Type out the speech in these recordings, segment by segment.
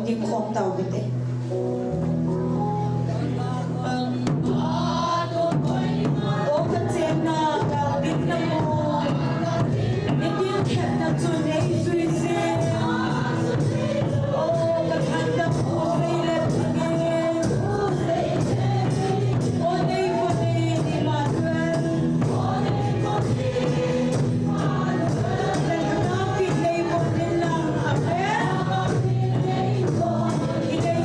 nim khom tau bete o ka chena ka bit na mo ni kin khat na chu nei sui se o ka khan da ko sei le o nei ko nei ni ma twen o nei ko nei ma twen na pi nei ko ni lang a pe i nei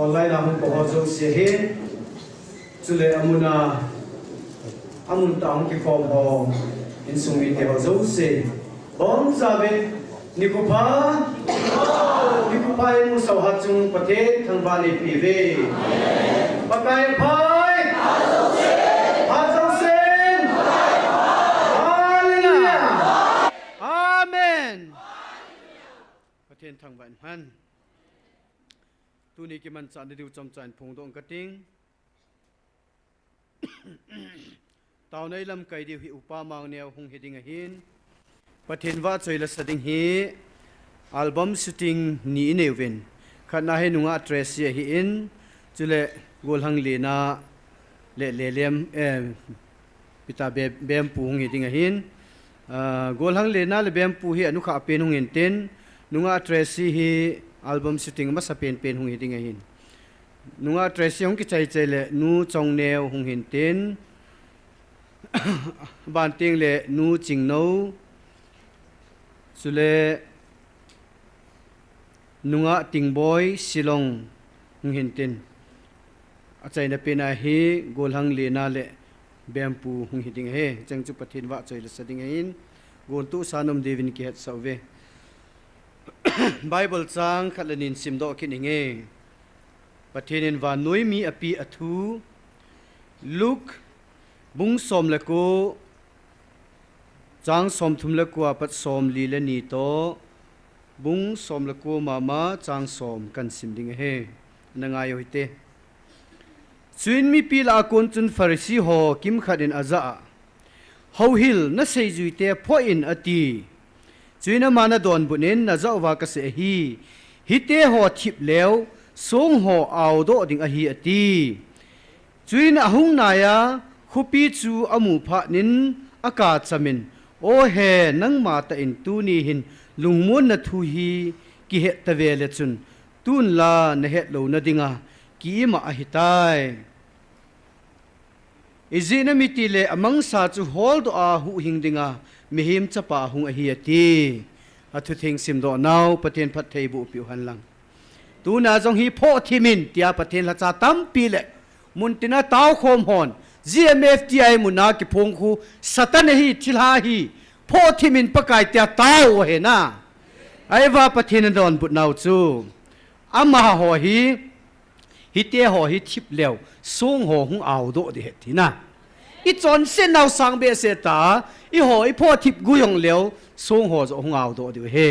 online na hong pohozo siya hin chule amuna amun taong ki form ho in sumi te hozo se bom sabe nikupa yung sa hatsung pati thang bali pive pakai pai hazosen hallelujah amen patin thang ban han tu ni ki man chan diu chom chan phung dong kating tao nei lam kai diu hi upa mang neo hung heding a hin patin wa choi la sading hi album shooting ni neven khana he nunga address hi in chule golhang lena le lem pita bem pu hung heding a hin golhang lena le bem pu hi anu kha pen hung en ten nunga address hi album shooting ma sa pen hung heding a hin nunga address hung ki chai le nu chong neo hung hin ten ban ting le nu ching no sule nunga tingboy silong hintin achai na pena hi golhang lena le bempu hung hiting he changchu pathin wa choi la sading in gon tu sanom devin ki het sauve bible chang khalanin simdo kininge pathinin wa noi mi api athu luk bung som la ko chang som thum la ko pat som li la ni to bung som la ko mama chang som kan sim ding he nangai hoite chuin mi pila kon chun farisi ho kim khadin aza ho hil na sei juite pho in ati chuina mana don bunin na zawa ka se hi hite ho thip lew song ho aw do ding a hi ati chuina hung na ya khupi chu amu pha nin aka chamin o he nang ma ta in tu ni hin lungmon na thu hi ki he ta ve le chun tun la na he lo na dinga ki ma a hitai izina mitile amang sa chu hol do a hu hing dinga mihim chapa hung a hi ati athu thing sim do naw paten phat thei bu pi han lang tu na jong hi pho thimin tia paten la cha tam pi le mun tina taw khom hon GMFDI muna ki phong khu satan hi thilha hi pho thimin pakai tia taw he na aiwa pathin don but naw chu ama ho hi te ho hi thip lew song ho hung aw do de he thina i chon sen naw sang be se ta i ho i pho thip gu yong lew song ho zo hung aw do de he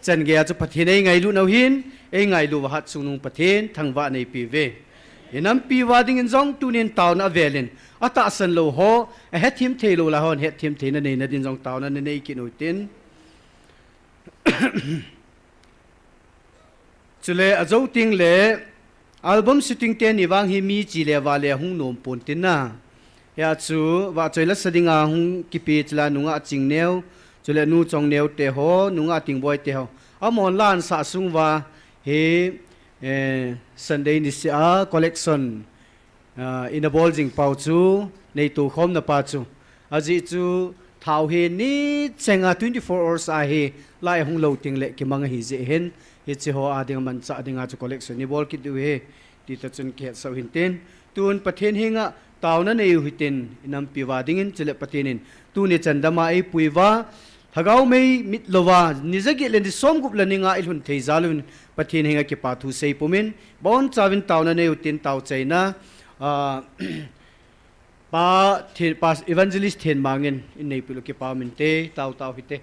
chen ge chu pathin ei ngai lu naw hin ei ngai lu wa hat sunung pathin thangwa nei pi ve inam pi wading in zong tunin tauna velin ata san lo ho a het him thelo la hon het him thena nei na din zong tauna nei ki noitin chule azo ting le album shooting ten iwang hi mi chi le wa le hung nom pon tin na ya chu wa choila sadinga hung kipi chla nunga ching neu chule nu chong neu te ho nunga ting boy te ho amon lan sa sung wa he Sunday ni sia collection in a bolting pau chu nei tu khom na pa chu aji chu thau he ni chenga 24 hours a he lai hung lo ting le ki mang hi je hen hi che ho ading man cha adinga chu collection ni bol ki du he ti ta chun ke so hin ten tun pathen hinga taw na nei hu tin inam pi wa ding in chele pathenin tu ni chandama ai puiwa thagau mei mit lowa nizagi len di som gup laninga ilhun theizalun pathin hinga ki pathu sei pumin bon chawin taw na nei tin taw chaina pa evangelist then mangin in nei pilu ki pa min te taw hite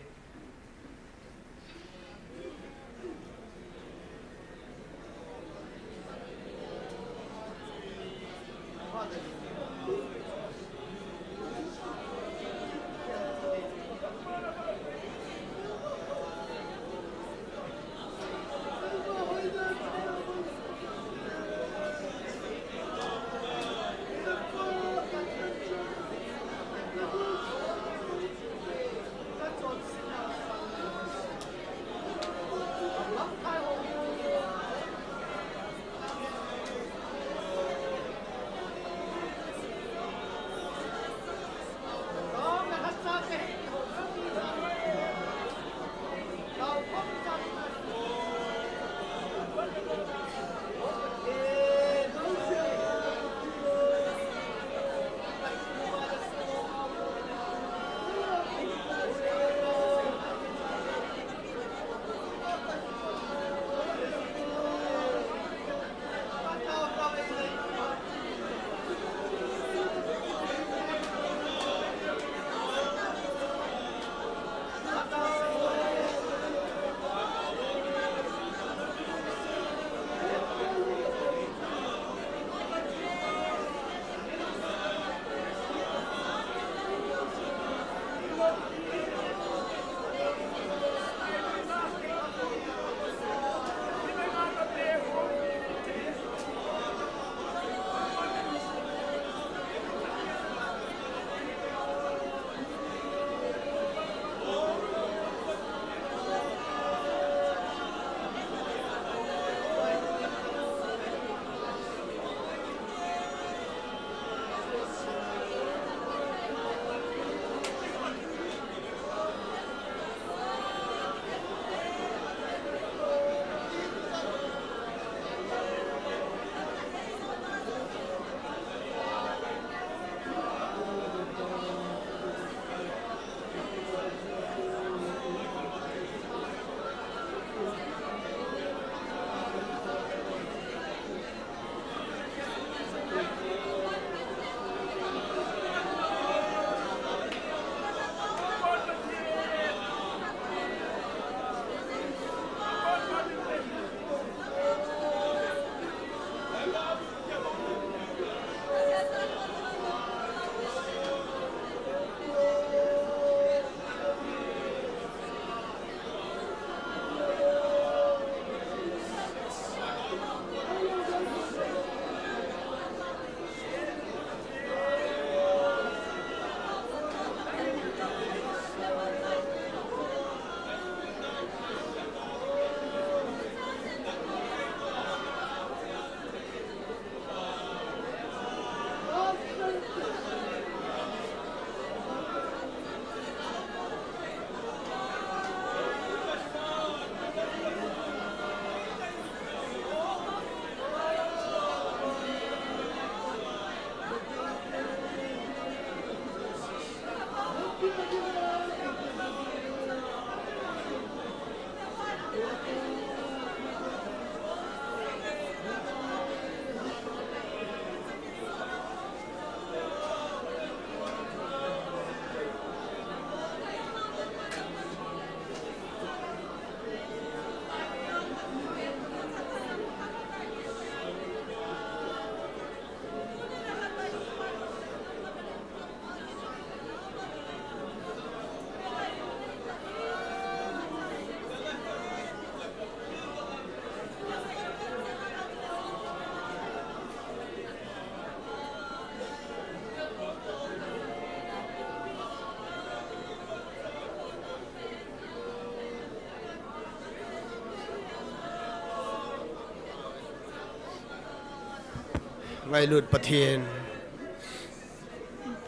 ngay lụt bát thiên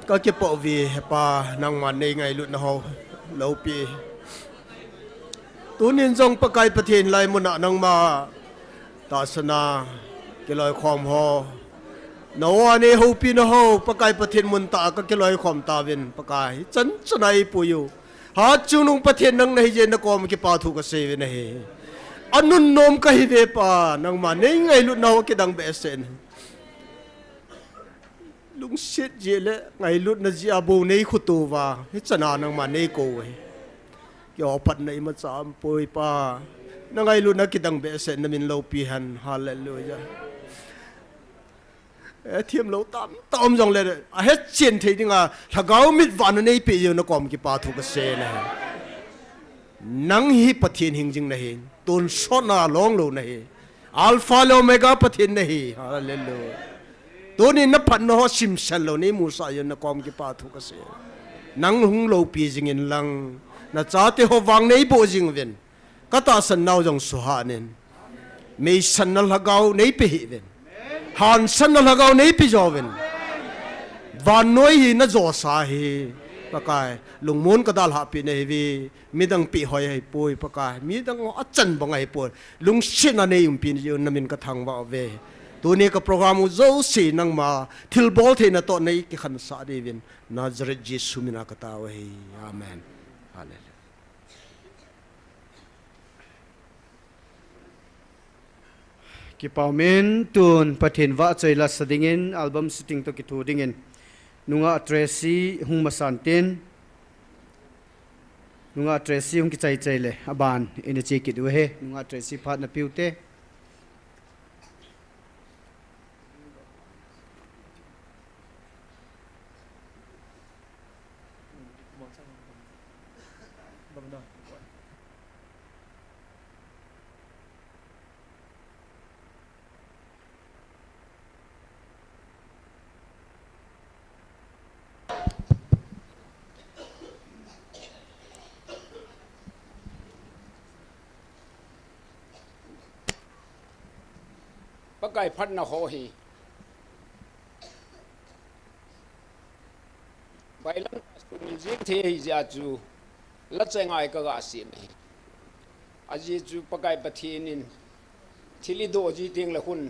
có cái bộ vì pa nang man này ngay lụt nó lâu pi tu niên dòng pakai bát thiên lại một nang ma ta sana cái lời khom ho nó anh hậu pi nó hậu pakai bát thiên mun ta cái lời khom ta vin pakai chân chân này puyu hát chung nung bát thiên nang này je nó có một cái pa thu cái se này anun nom ka hi ve pa nang man nei ngai lu no ke dang be sen lung sit je le ngai lu na ji abo nei khutu wa hi chana nang man nei ko he yo pat nei ma cham poi pa na ngai lu na ki dang be sen na min lo pi han hallelujah e thiam lo tam tom jong le a het chen thei dinga thagau mit van nei pe yo na kom ki pa thu ka se na nang hi pathin hing jing na hin tôn sona long lo nahi alpha lo omega pathin nahi hallelujah tôn in na phan no sim sal lo ni musa yon na kom ki pa thu ka se nang hung lo pi jing in lang na cha te ho wang nei bo jing ven ka ta san nau jong su ha nen me san na lagaw nei pe hi ven han san na lagaw nei pi jo ven van noi hi na zo sa hi pakai lung mon ka dal ha pi nei vi midang pi hoi hai poi pakai midang achan bangai poi lung shin ane um pin yo namin ka thang wa ve tu ne ka program zo si nang ma thil bol the na to nei ki khan sa de vin Nazareth Jesus mina ka ta wa hi amen hallelujah ki paumen tun pathin wa chaila sadingin album shooting to ki thu dingin nunga Tracy hung masantin nunga Tracy hung ki chai chai le aban ina che ki du he nunga Tracy phat na piute pakai phan na ho hi bailan suni jing the hi ja chu la chengai ka ga sim hi aji chu pakai pathinin thili do ji ting la hun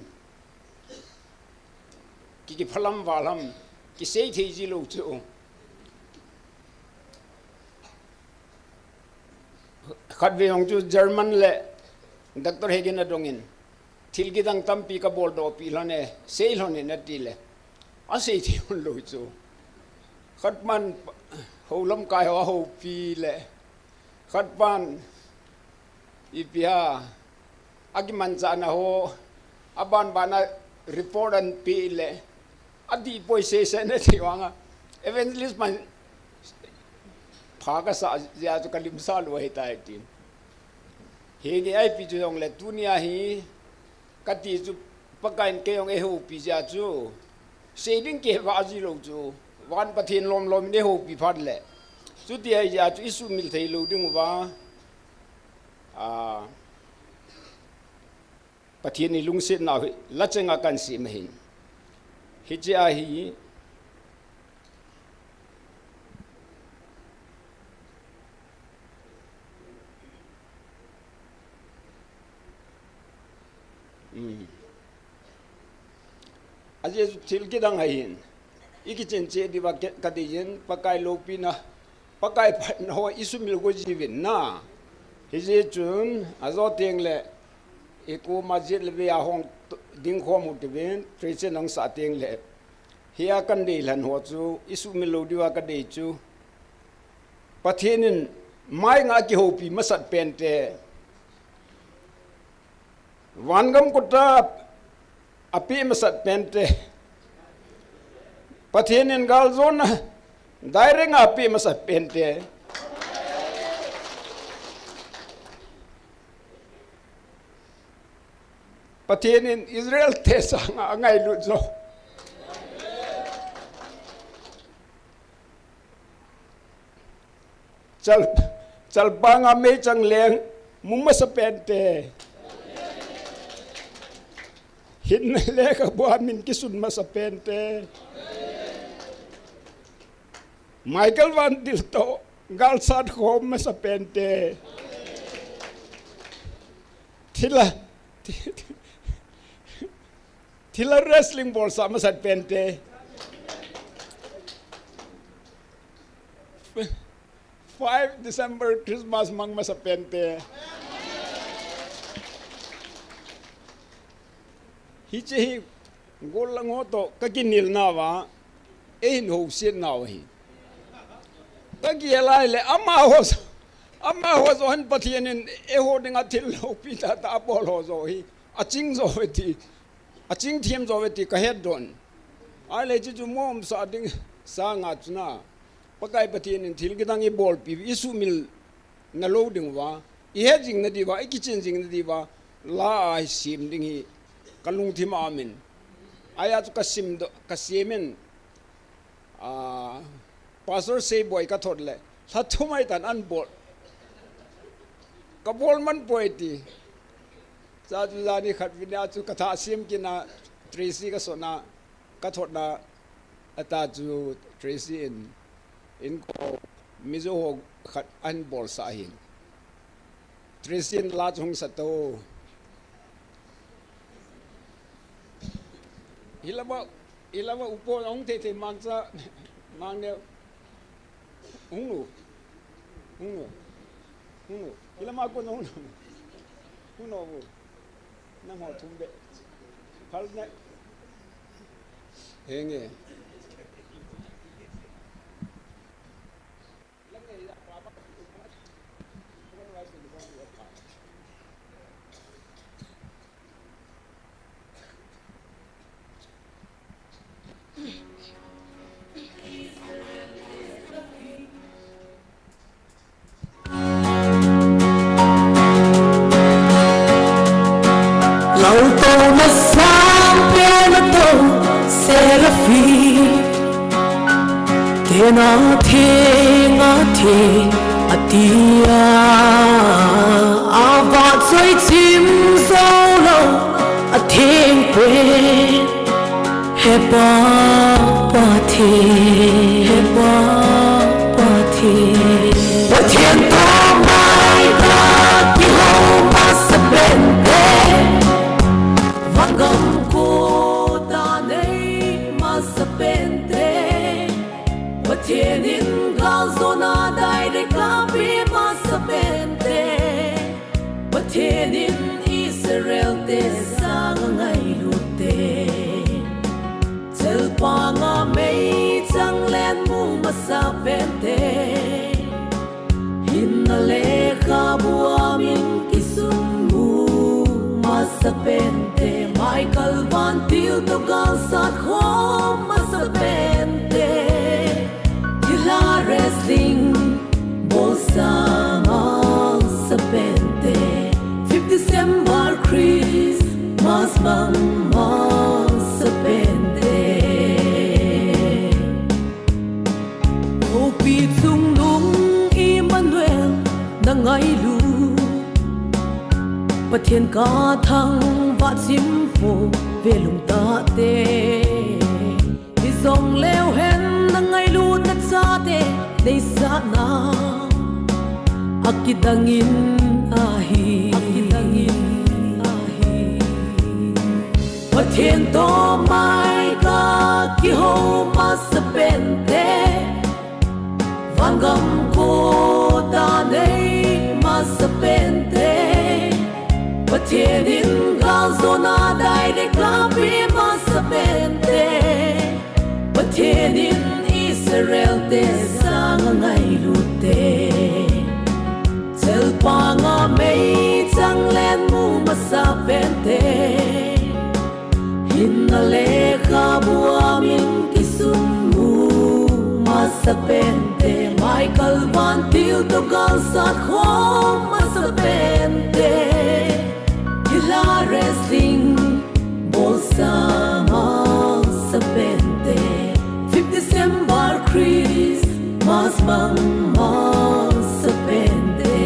ki phalam walam ki sei the ji lo chu khat ve hong chu German le Dr. Hegin adongin thilgi dang tampi ka bol do pi lane sei lone na ti le a sei thi hun lo chu khat man ho lam kai ho pi le khat pan ipia agiman cha na ho aban bana report an pi le adi poi se se na thi wanga Evangelism phaga sa ja chu kalim sa lo hi tai tin he ni ai pi chu dong le dunia hi kati chu pakain ke ong e ho pi ja chu seding ke wa ji lo chu wan pathin lom lom ne ho pi phat le chu ti ai ja chu isu mil thei lo ding wa pathin ni lung sit na la chenga kan si me hin hi ja hi aje thilki dang hain iki chen che diwa kadiyen pakai lopina pakai phat no isumil go jivin na hije chun azo tengle eko masjid le ya hong ding khomu teben trechen ang sa tengle hiya kan de lan ho chu isumil lo diwa ka de chu pathenin mai nga ki hopi masat pente wangam kota api masat pente pathenin gal zona daireng api masat pente pathenin Israel tesa ngai lu zo chal banga me chang leng mumma sa pente hin le ka bua min kisun ma sa pente Michael van Dilto gal sat khom ma sa pente Thila wrestling ball sa ma sa pente 5 December Christmas mang ma sa pente hi chi gol lang ho to ka kinil na wa e no sin na hi ta gi lai le ama ho zo han pathian in e ho dinga thil lo pi ta ta bol ho zo hi aching zo ti aching thiam zo ti ka het don ai le chi chu mom sa ding sa nga chuna pakai pathian in thil gidang e bol pi isu mil na lo ding wa i he jing na di wa i kitchen jing na di wa la ai sim ding hi kalung thim amin aya tu kasim do kasimen pastor say boy ka thot le sa thumai tan an bol ka bol man poeti sa ju ni khat vinya chu katha sim kina Tracy ka sona ka thot na ata chu Tracy in ko mizo ho khat an bol sa hin Tracy la chung sa to ilama upo ong te mangsa mangne ungnu ilama ko no uno na ho tumbe palne henge ADIA Avat soi chim solo a thing quên heba pati What thiên to mai ta ki ho mas bente Vangam ko ta nei mas bente What thiên in zona dai de kapi masapente Patien in Israel te sang ngai lute Tel panga mei chang len mu masapente Hinale kabua min kisumbu masapente Michael van til to gal sat khom masapente La wrestling Bosama Sapente 5 December Christmas Mama Sapente Hopi Tung Nung Emmanuel Nangai Lu Patien Ka Thang Vat Simpo Velung Ta Te Isong Leo Hen Nangai Lu Sate they sana akidangin ahi Patien to mai ka ki ho masapente Vangam ko ta nei masapente Patien in gazona dai de kapi masapente Patien in Israel te sang ngai lute Tel panga mei chang len mu masapente Hinale kabua min kisumbu masapente Michael van til to gal sat khom masapente Hila wrestling Bosama sapente 5 December Christmas Mama Sapente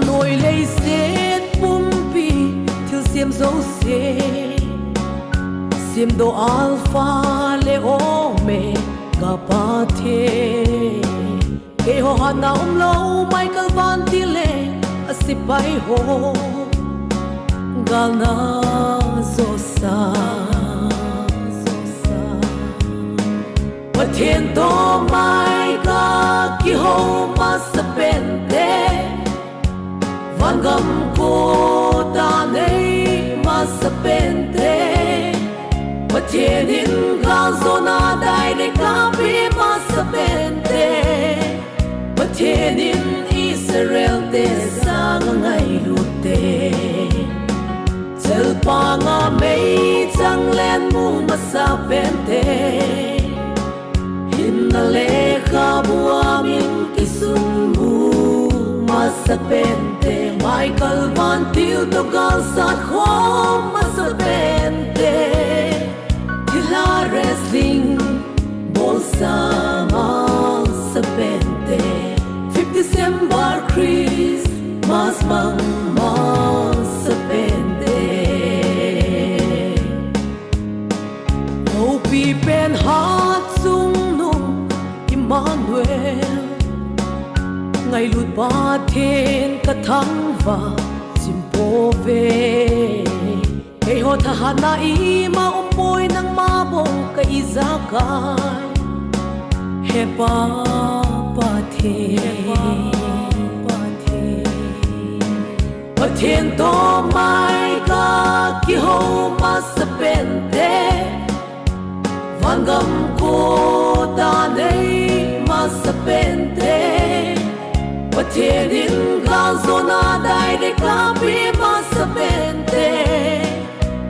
nồi lấy xét bum pi thiếu xiêm dấu xe xiêm đồ alpha le omega ba thế cái hồ hà nào lâu Michael Van Tile asipai ho galna zosa Patien to mai ka ki ho masapente Vangam ko ta nei masapente Patien in ga zona dai de ka pi masapente Patien in Israel te sang ngai lute Tel pa nga mei chang len mu masapente Hinaleha buaming kisumbu masapente Michael Van Tildogal sa home masapente Hila wrestling bolsa masapente 5 December Christmas mang masapente No pipen hat sung Emmanuel ngày lụt ba thiên cả tháng và simpo về cái hồ thà hà na i ma bôi nang ma bo cái giá cái he ba thiên to mai ka ki ho masapente Vangam ko ta nei masapente Patien in ga zona dai de ka pi masapente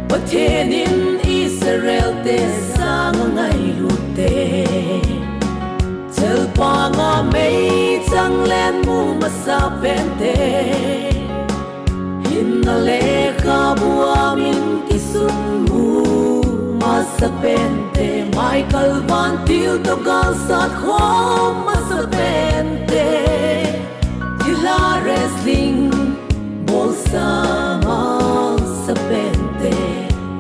Patien in Israel te sang ngai lute Tel pa nga mei chang len mu masapente Hinaleha buaming kisumbu masapente Michael Van Tildogal sa home masapente Hila wrestling bolsa masapente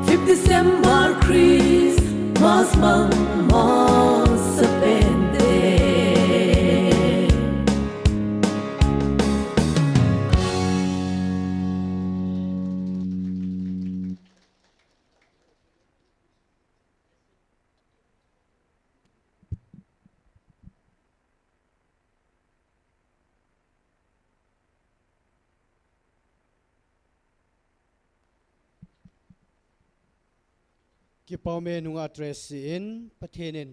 5 December Christmas mang masapente ki paume nunga address in pathenin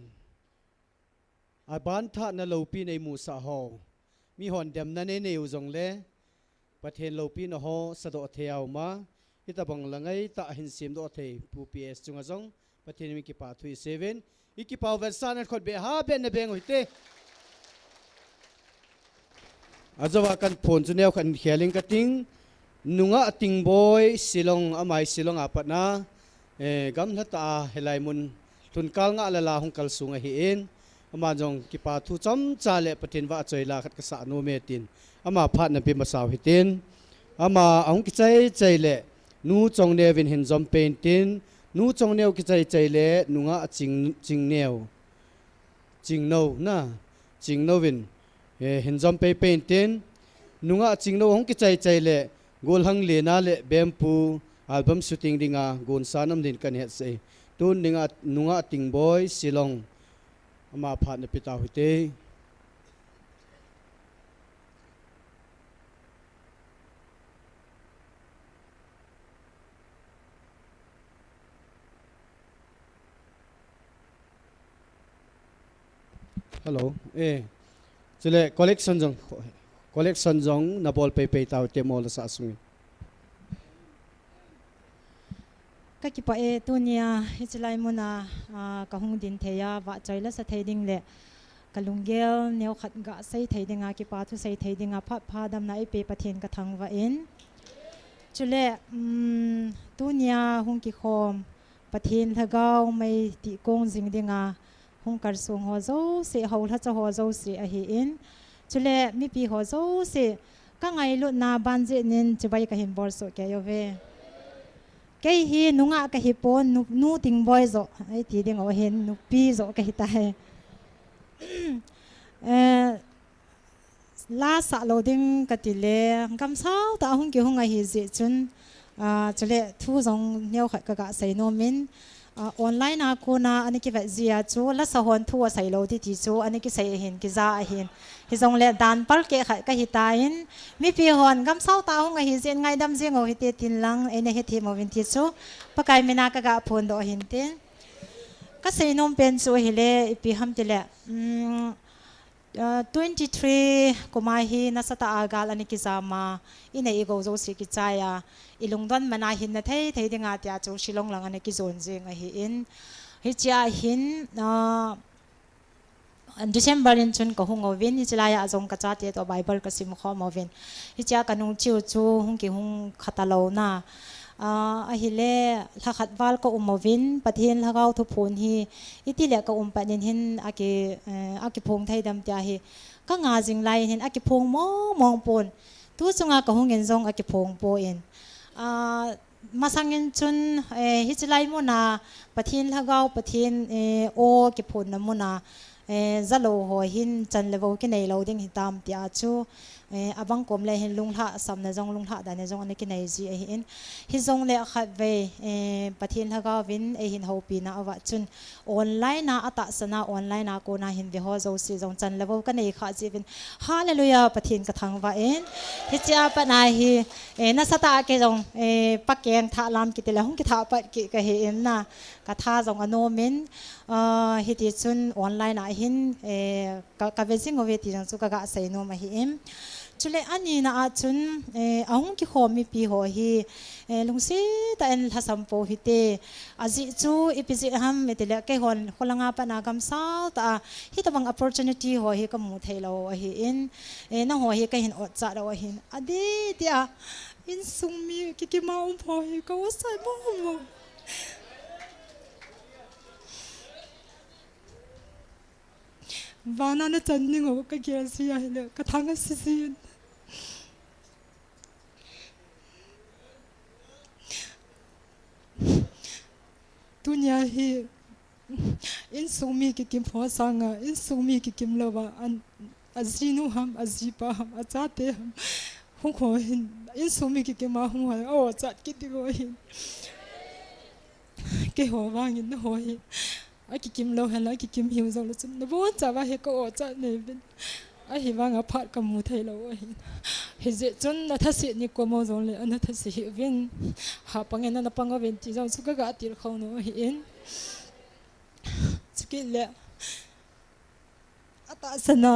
aban tha na lopi nei mu sa ho mi hon dem na ne neu jong le pathen lopi na ho sado theaw ma ita bang langai ta hin sim do the pu ps chunga jong pathen mi ki pa 37 iki paw versan khot be ha ben na beng hoite azawa kan phone chu neu khan kheling ka ting nunga ting boy silong amai silong apatna gam hata helai mun tun kal nga la hong kal sunga hi in ama jong ki pa thu cham cha le patin wa choi la khat ka sa no me tin ama phat na pi ma saw hi tin ama ong ki chai le nu chong ne vin hin zom pen tin nu chong neu ki chai le nunga ching neu ching no na ching no vin hin zom pe pen tin nunga ching no hong ki chai le gol hang le na le bempu album shooting dinga gon sanam din kan het se tun dinga nunga ting boy silong ama phat na pita hote hello chule collection jong na bol pe taw te mol sa sung ka ki pa e tunia hichilai muna ka hung din theya wa chaila sa theiding le kalungel neu khat ga sei theidinga ki pa thu sei theidinga pha dam na e pe pathen ka thang wa in chule tunia hung ki khom pathen thagau mai ti kong jing dinga hung kar sung ho zo se hol ha cha ho zo se a hi in chule mi pi ho zo se ka ngai lu na ban je nin chibai ka him bor so ke yo ve ke hi nunga ka hi pon nu ting boy zo ai ti ding o hen nu pi zo ka hi ta he la sa lo ding ka ti le kam sao ta hung ki hung a hi ji chun chule thu zong neu khat ka ga sei no min online a ko na ani ki va zia chu la sa hon thu a sai lo ti ti chu ani ki sei hin ki za a hin hi zong le dan pal ke khat ka hi ta in mi pi hon kam sao ta hung a hi zen ngai dam jeng o hi te tin lang ene he thi mo vin ti chu pakai mina ka ga phon do hin tin ka sei nom pen chu hi le pi ham ti le 23 kuma hi nasata agal ani ki zama ina ego zo si ki chaya ilungdon mana hin na thei dinga tia chu shilong lang ani ki zon jeng a hi in hi cha hin December in chun ka hung ovin hi chilaya azong ka cha te to Bible ka sim kho movin hi cha kanung chiu chu hung ki hung khatalo na a hi le la khat wal ko umovin pathin lagaw thu phun hi iti le ka panin hin aki phong thai dam tia hi ka nga jing lai hin aki phong mong pon tu chunga ka hungen zong aki phong po in masangin chun hi chilai mo na pathin lagaw pathin o ki phun na mo na zalo ho hin chan levo ki nei lo ding hitam tia chu abang kom le hin lungha sam na jong lungha da ne jong ani ki nei ji hin hi jong le khat ve pathin haga vin hin hopi na awa chun online na ata sana online na ko na hin ve ho zo si jong chan levo ka nei kha ji vin hallelujah pathin ka thang wa in hi cha pa na hi na sata ke jong pakeng tha lam ki te la hung ki tha pa ki ka he in na ka tha jong ano min hi ti chun online a hin ka ve sing ove ti jang chu ka ga sei no ma hi em chule ani na a chun ahung ki khomi pi ho hi lungsi ta en hasam po hi te azi chu ipisi ham metele ke hon holanga pa na kam sa ta hi ta bang opportunity ho hi ka mu thailo hi in na ho hi ka hin ot cha ro hin adi tia in sungmi ki ma po hi ka wasai mo vana na channing ho ka kya siya hele ka thanga sisin dunya hi in sumi ki kim pho sanga in sumi ki kim lawa an azinu ham azipa ham achate ham hu kho hin in sumi ki kim ma hu ha o chat ki ti go hin ke ho wang in ho hi aki kim lo hala ki kim hiu zo lo chum na bo cha wa he ko cha ne bin a hi wanga phat ka mu thai lo hi he je chun na thasi ni ko mo zo le ana thasi hi vin ha pangen na panga vin ti zo su ka ga tir kho no hi in skill le ata sana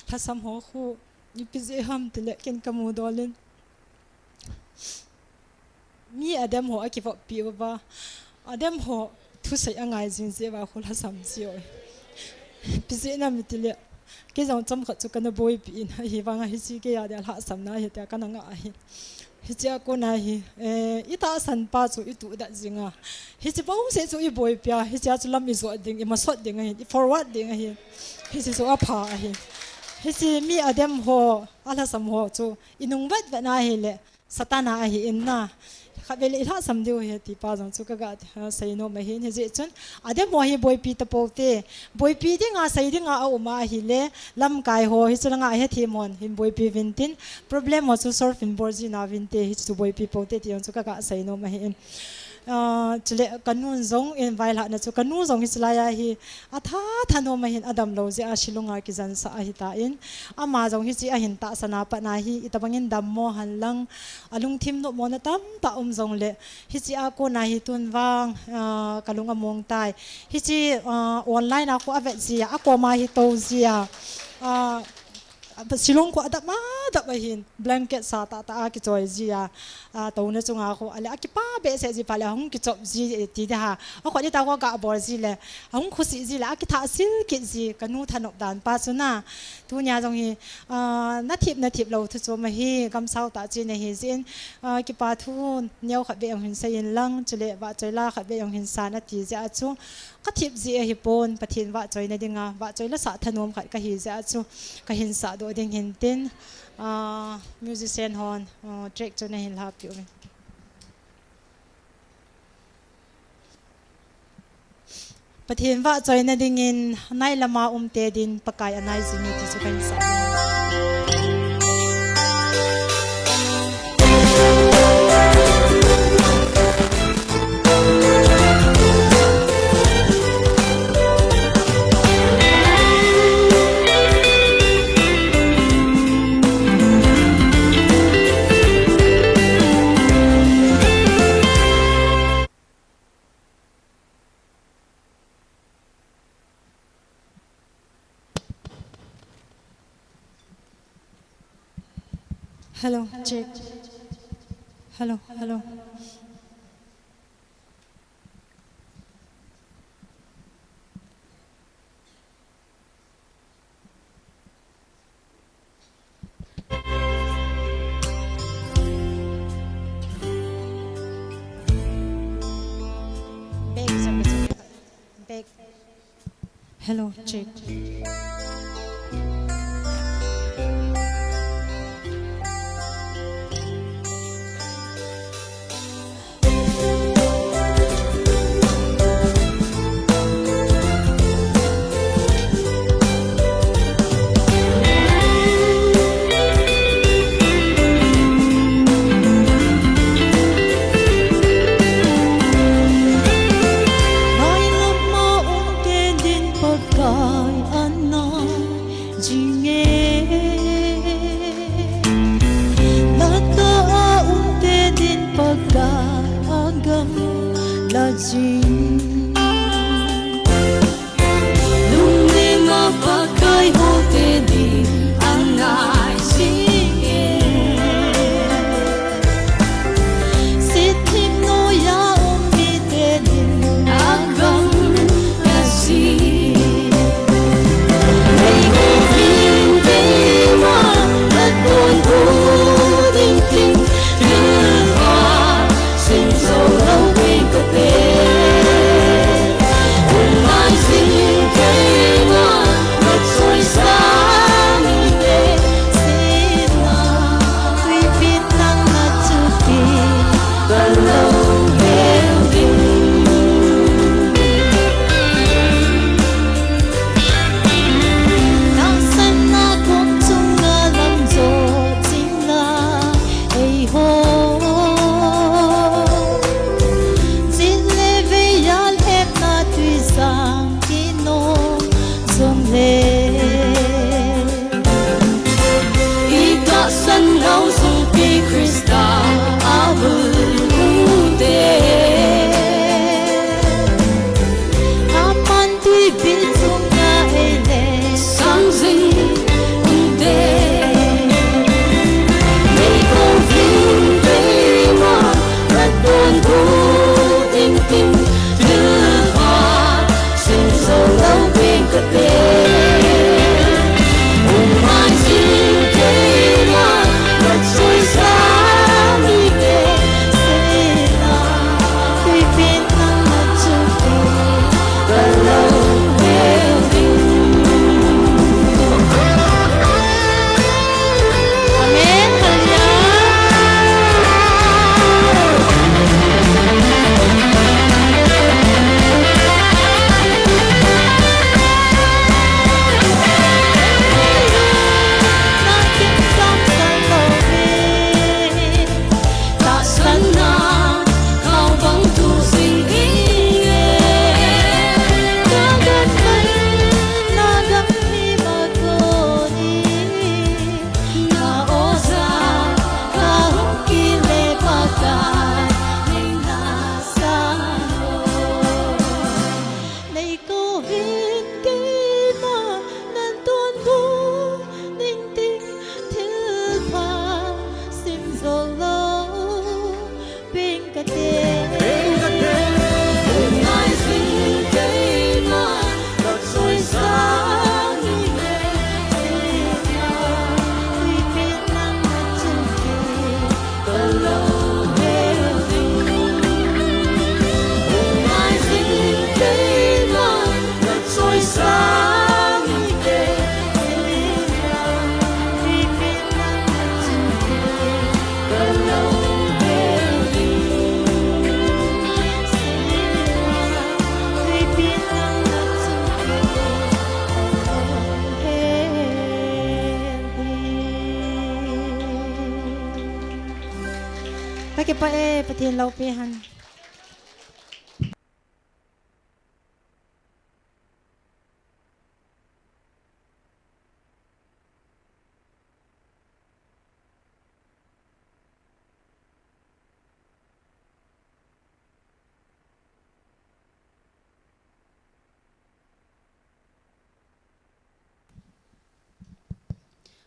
thasam ho khu ni pize ham te le ken ka mu dolin mi adam ho aki vo pi ba adam ho thu sai angai jing je wa khol hasam si oi pize na mitile ke jong cham kha chu kana boy pi na hi wanga hi chi ke ya da ha sam na hi ta kana nga hi hi cha ko na hi ita san pa chu itu da jinga hi chi bang se chu i boy pya hi cha chu lam i zo ding i ma sot ding hi forward ding hi hi chi so apha hi hi chi mi adam ho ala sam ho chu inung vat va na hi le satana hi inna khabeli tha samdiu he ti pa jong chu ka ga sai no ma hin he je chun ade mo hi boy pi ta pote boy pi dinga sai dinga a uma hi le lam kai ho hi chulanga he thi mon him boy pi vintin problem ho chu surf in borji na vinte hi chu boy pi pote ti chu ka ga sai no ma hin chule kanun zong in vail ha na chu kanu zong hi chlaya hi atha thano ma hin adam lo je a shilunga ki jan sa hi ta in ama zong hi chi a hin ta sana pa na hi itabangin dam mo han lang alung thim no mo na tam ta zong le hi chi a ko na hi tun wang kalunga mong tai hi chi online a ko ave ji a ko ma hi to ji a silong ko adap ma da hin blanket sa ta ki choi ji a Taona chunga ko ale aki pa be se ji pala hung ki chop ji ti da ha a ko ni ta ko ga bor ji le hung khusi ji la aki tha sil ki ji kanu thanok dan pa chuna tu nya jong hi na thip lo thu cho ma hi kam sau ta chi ne hi jin ki pa thu nyau kha be hin se yin lang chule wa choi la kha be hin sa na ti ja chu ka thip ji hi pon pathin wa choi na dinga wa choi la sa thanom kha ka hi ja chu ka hin sa do ding hin tin musician hon track cho nên là piuประเทศว่าจอยนั่นดิ่งในละมาเตดินปากายอันไหนสิ่งนี้ที่สุกันสัก Hello, check. Hello, hello. Big. Hello, check. Hãy subscribe cho kênh Ghiền Mì Gõ để không bỏ lỡ ka ki pa e pathian lo pe han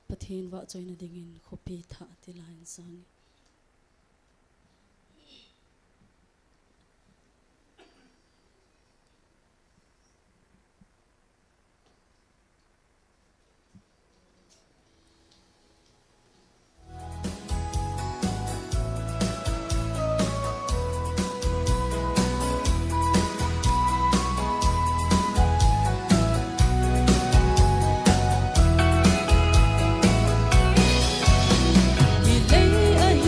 Pathian wa join adingin khopi tha ti lain sang Đi lấy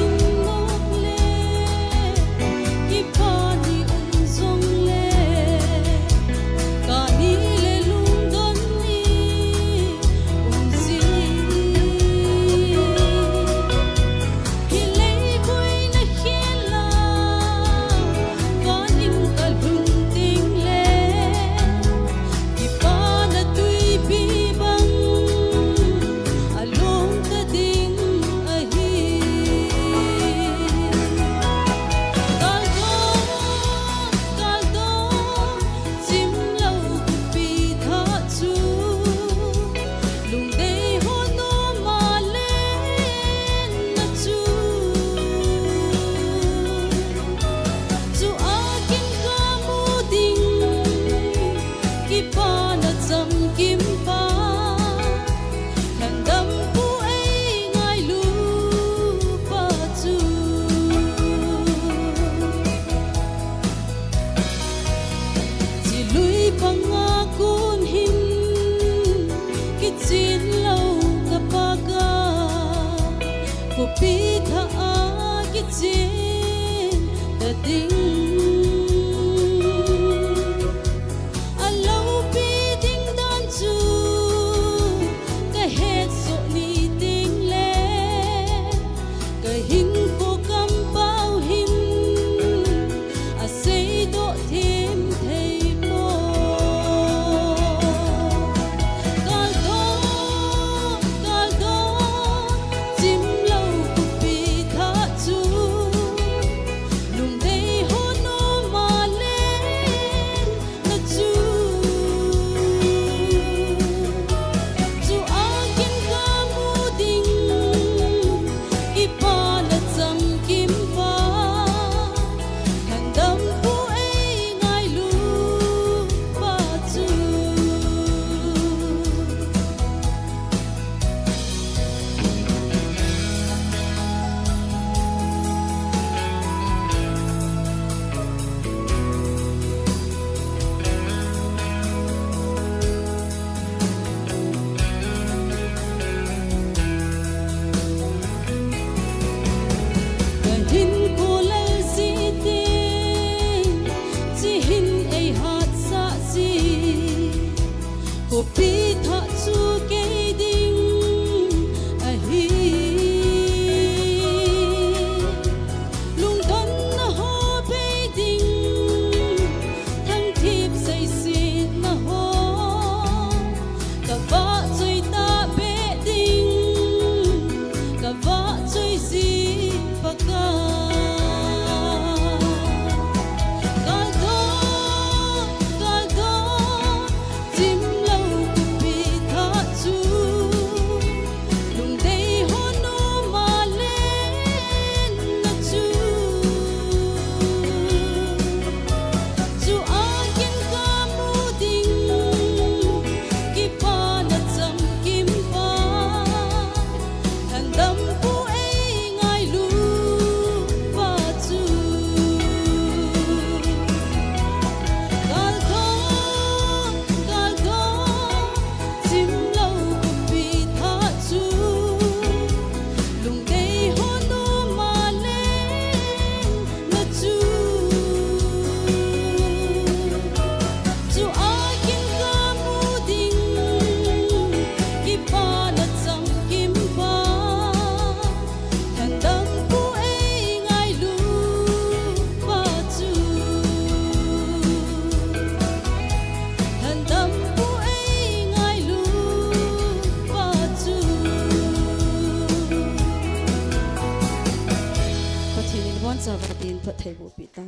pathian in wan cha vatin phat thei bu pi ta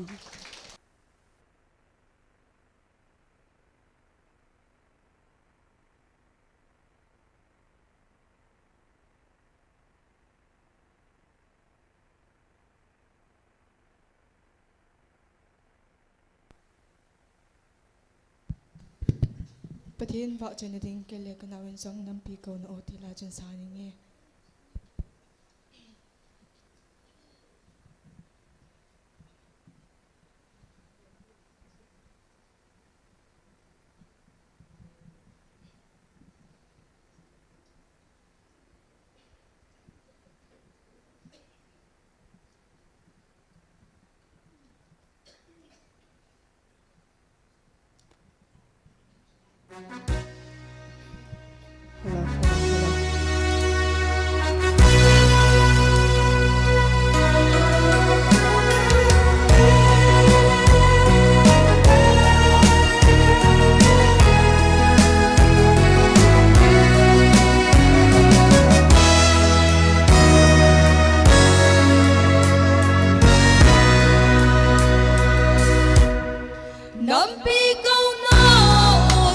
Pathian vợ cho nên cái lệ cái nào in SONGPI câu nó thì là chân sai nghe Nampi kau na aku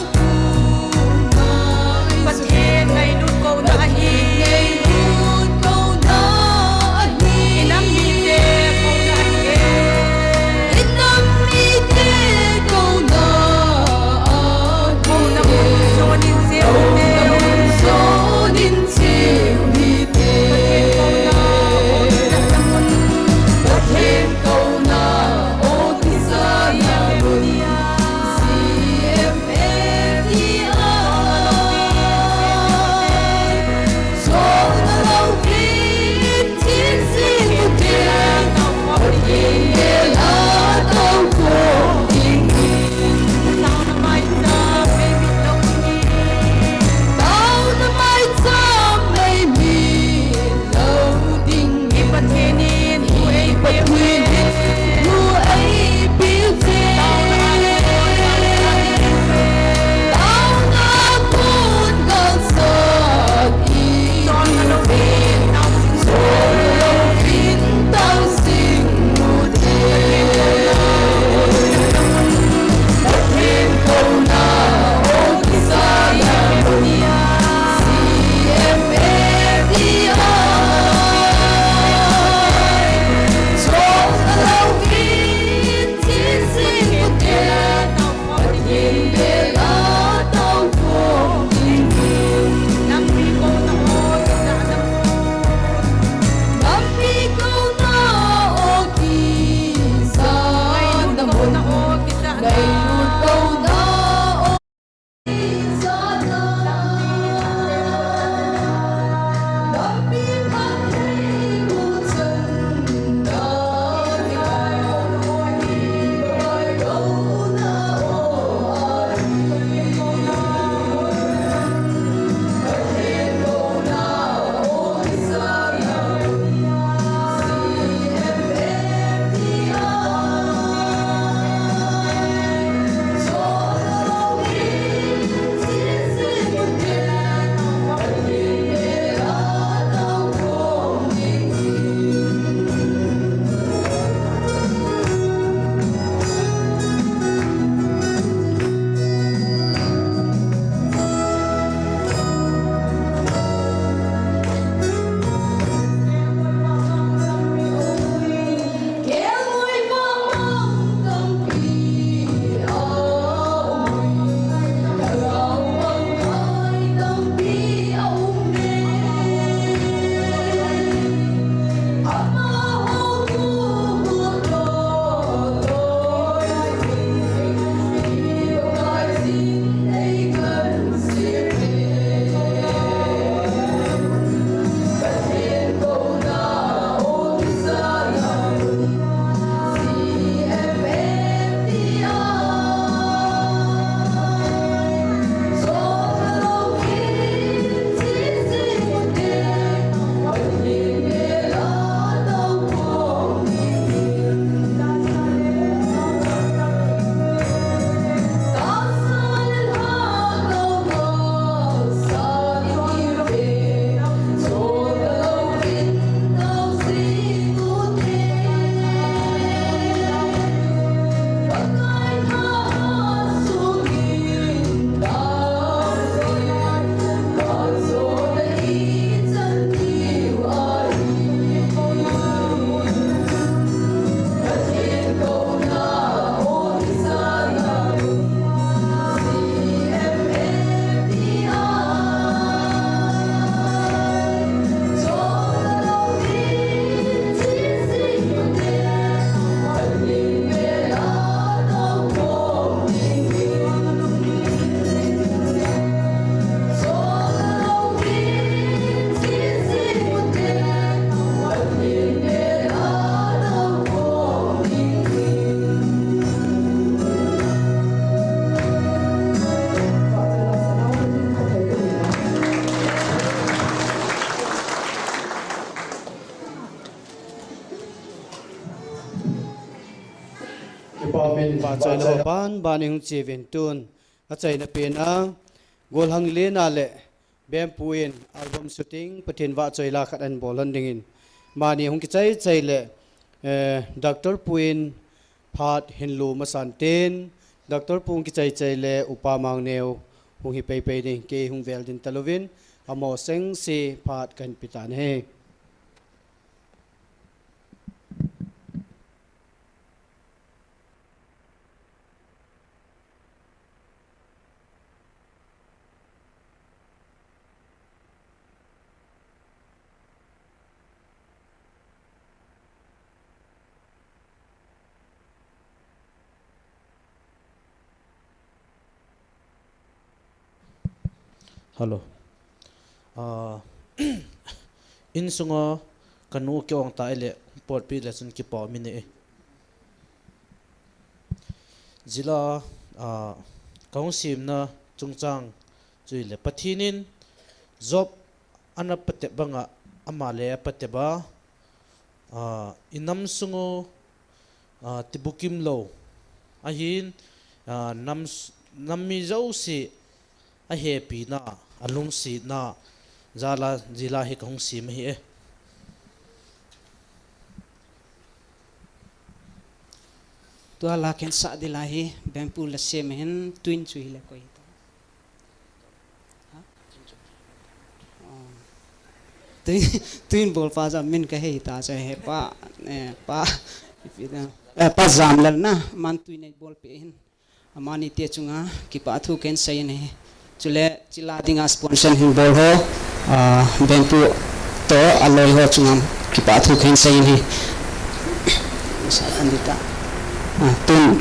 ba chai na pan ba ni hung chi ven tun a chai na pen a gol hang le na le bem puin album shooting pathin wa chai la khat an bolan ding in ma ni hung ki chai le Dr. Puin phat hinlu ma san ten Dr. Pung ki chai le upa mang neu hung hi pe ding ke hung vel din talovin amo seng si phat kan pitan he Hello. In sunga kanu kyong ta ele port pi lesson ki pa mini e. Zila kaung sim na chungchang chui le pathinin job ana pate banga amale pate ba inam sungo tibukim lo ahin nammi zo si a happy na alung si na zala zila hi kaung sim hi e tua la ken sa dilahi bempu la semen twin chui le koi twin bol pa za min ka he ta cha he pa pa zam la na man twin nei bol pe hin amani te chunga ki pa thu ken sai ne chule chila dinga sponsor hin bol ho bempu to aloi ho chungam ki pa thu ken sai ne sa andita tun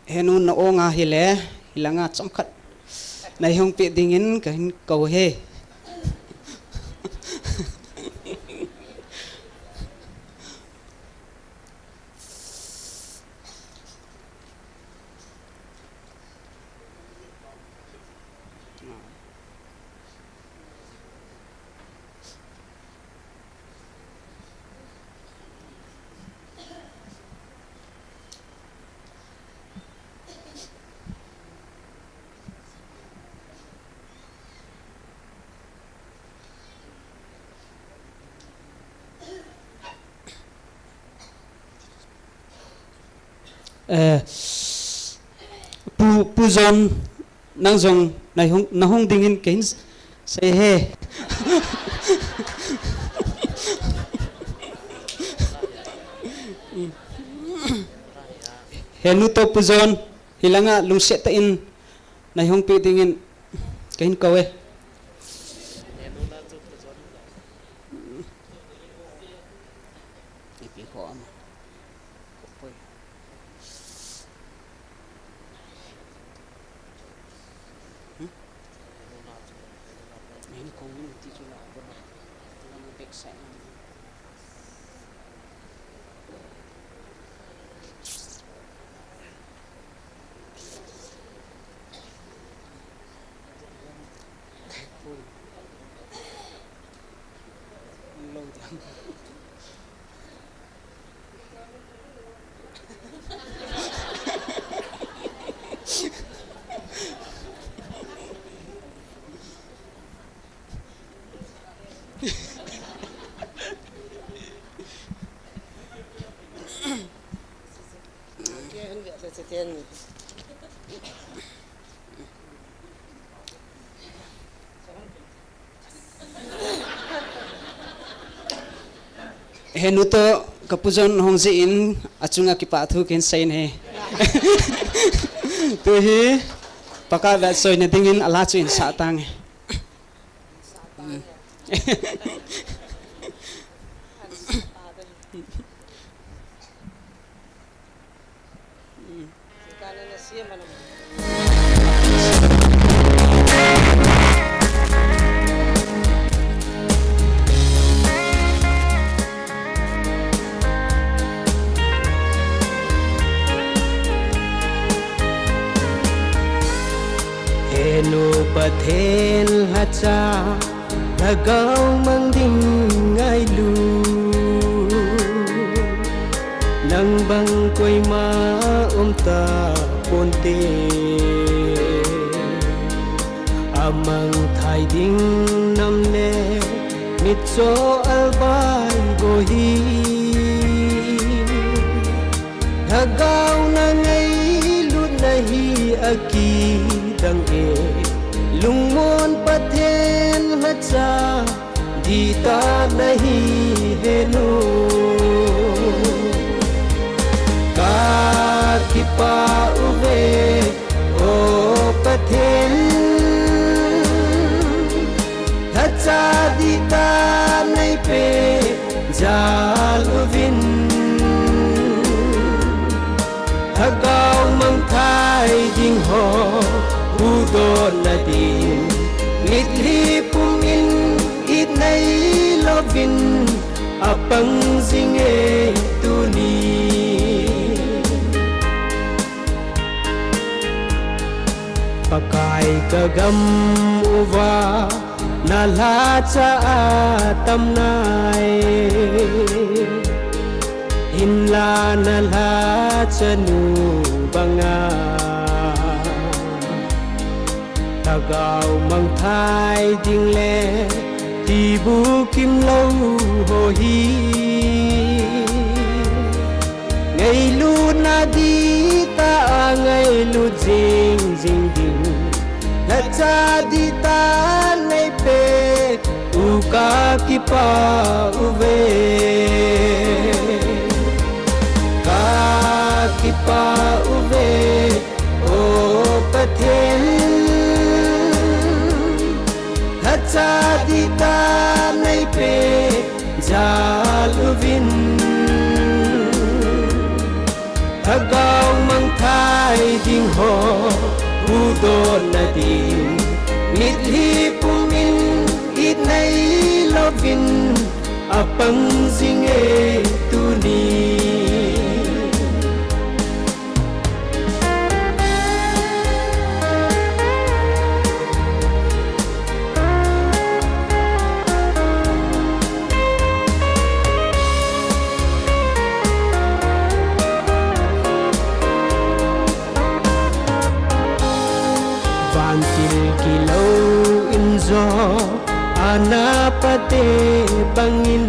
henu na onga hile hilanga chomkhat nai hong pe dingin ka hin kau he pu zon nang zong na hong dingin ken say he henu to pu zon hilanga lungset ta in na hong pe dingin ken kawe henuto kapujon hongji in achunga ki pathu ken sain he tu hi paka da soi na dingin ala chu in sa tang Enu pathen hacha Nagaw mang ding ngay lu Nang bang ko'y maumta ponte Amang thai ding namne Mitso albay gohi Nagaw na ngay lut nahi aki dang e lungmon pathen hacha dita nahi henu ka kipa uve o pathen hacha dita nai pe jal uvin hagaw mang thai ding ho Udo na din Ngitli pum in It nay lovin Apang zinge tuni Pakai kagam uva Nala cha atam nai Hinla nala cha nu bangai Tagaw mang thai ding le Ti bu kim lâu hồ hi Ngày lu na di ta ngày lu jing jing ding La cha di ta nay pe U ka ki pa u ve Ka ki pa u ve O pathen Hacha dita nay pe jaluvin Hagaw mang thai ding ho Udo na din Mitli pumin It nay lovin Apang zinge tuni Anapate bangin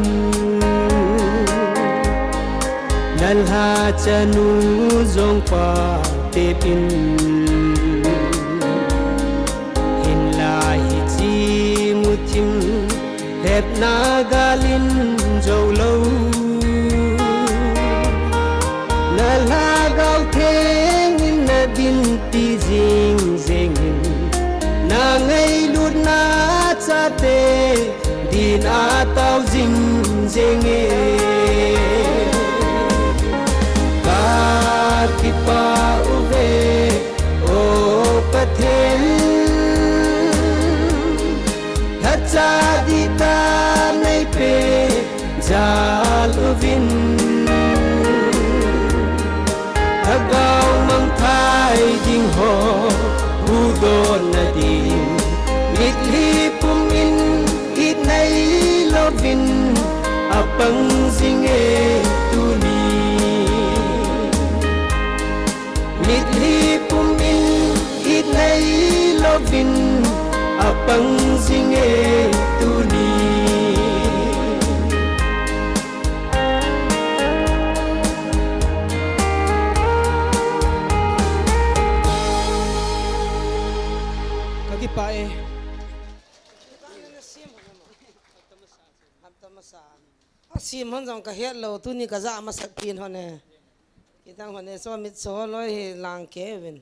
Nalha chanu zongpa tepin Hinla hichi mutim Hep nagalin jaulau Nalha gau thengin na din ti jing jengin Na ngay lut na cha te din a tao jing jing e ka ki pa u ve o pathen hacha di ta nay pe jal uvin hagaw mang thai ding ho Udo na din Mitli pum in It nay lovin Apang zinge tuni Mitli pum in It nay lovin Apang zinge tuni pae sim hon jong ka het lo tu ni ka za ma sak pin hon ne kitang hon ne so mit so loi he lang kevin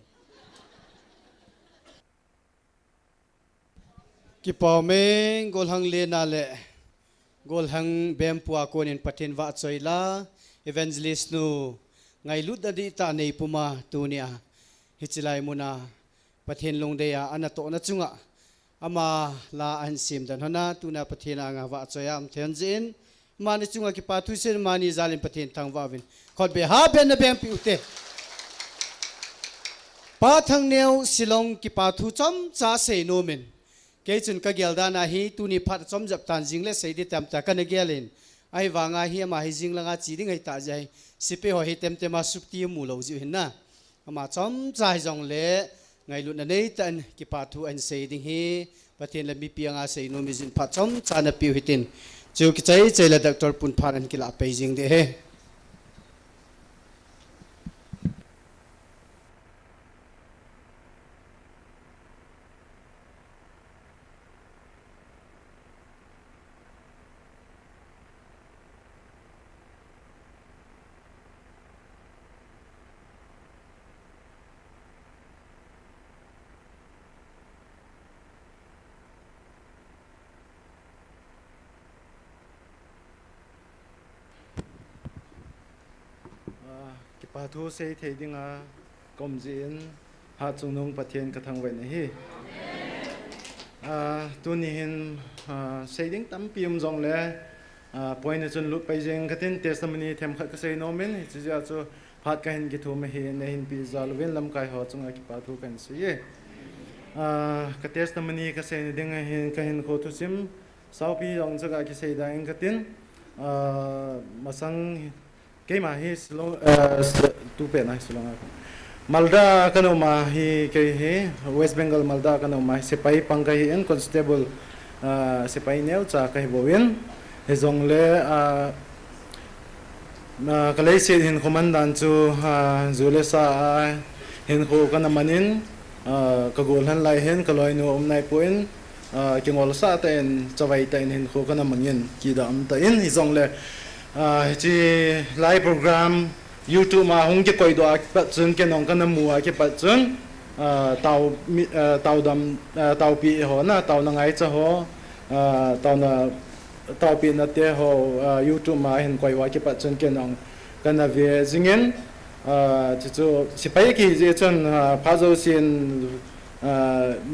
ki pa meng gol hang le na le gol hang bem puwa ko nin patin wa choi la evangelist nu ngai lut da di ta nei puma tu nia hichilai muna pathin long de ya ana to na chunga ama la an sim dan hona tuna pathina nga wa choyam thenjin mani chunga ki pathu sen mani zalim pathin thang wa win khot be ha ben na bem pi ute pa thang neu silong ki pathu chom cha se no men ke chun ka gelda na hi tuni phat chom jap tan jing le sei di tam ta kan gelin ai wanga hi ma hi jing langa chi ding ai ta jai sipe ho hi tem tema supti mu lo ji hin na ama chom chai jong le ngai lu na nei tan ki pathu an sei ding hi pathin la mi pianga sei no mi jin phat chom chana pi hitin chu ki chai chai la doctor pun phan an kila peijing de he Pathu sei thei dinga komjin ha chungnung pathian ka thang wen hi tu ni hin sei ding tam pium jong le point chun lut pai jeng khatin testimony them khat ka sei no men chi ja chu phat ka hin ki thu me hi ne hin pi zal wen lam kai ho chunga ki pathu kan si ye ka testimony ka sei ding hin ka hin kho thu sim sau pi jong chaga ki sei da eng khatin masang cái mà hi slow tu pe na slow Malda kano ma hi cái hi West Bengal Malda kano ma sipai pangkai hi en constable sipai neu cha kai bowen he zong le kalai se hin commandant chu zule sa hin ho kana manin ka gol han lai hen kaloi no om nai poin ki ngol sa ten chawai ten hin ho kana mangin ki dam ta in hi zong le chi live program YouTube mà không cái coi đó bắt chân cái nông cái nấm mua cái bắt chân tàu bị họ na tàu năng ai cho họ tàu bị na thế họ YouTube mà hiện coi qua cái bắt chân cái nông cái na về zingen chỉ cho chỉ phải cái gì chân phá dấu xin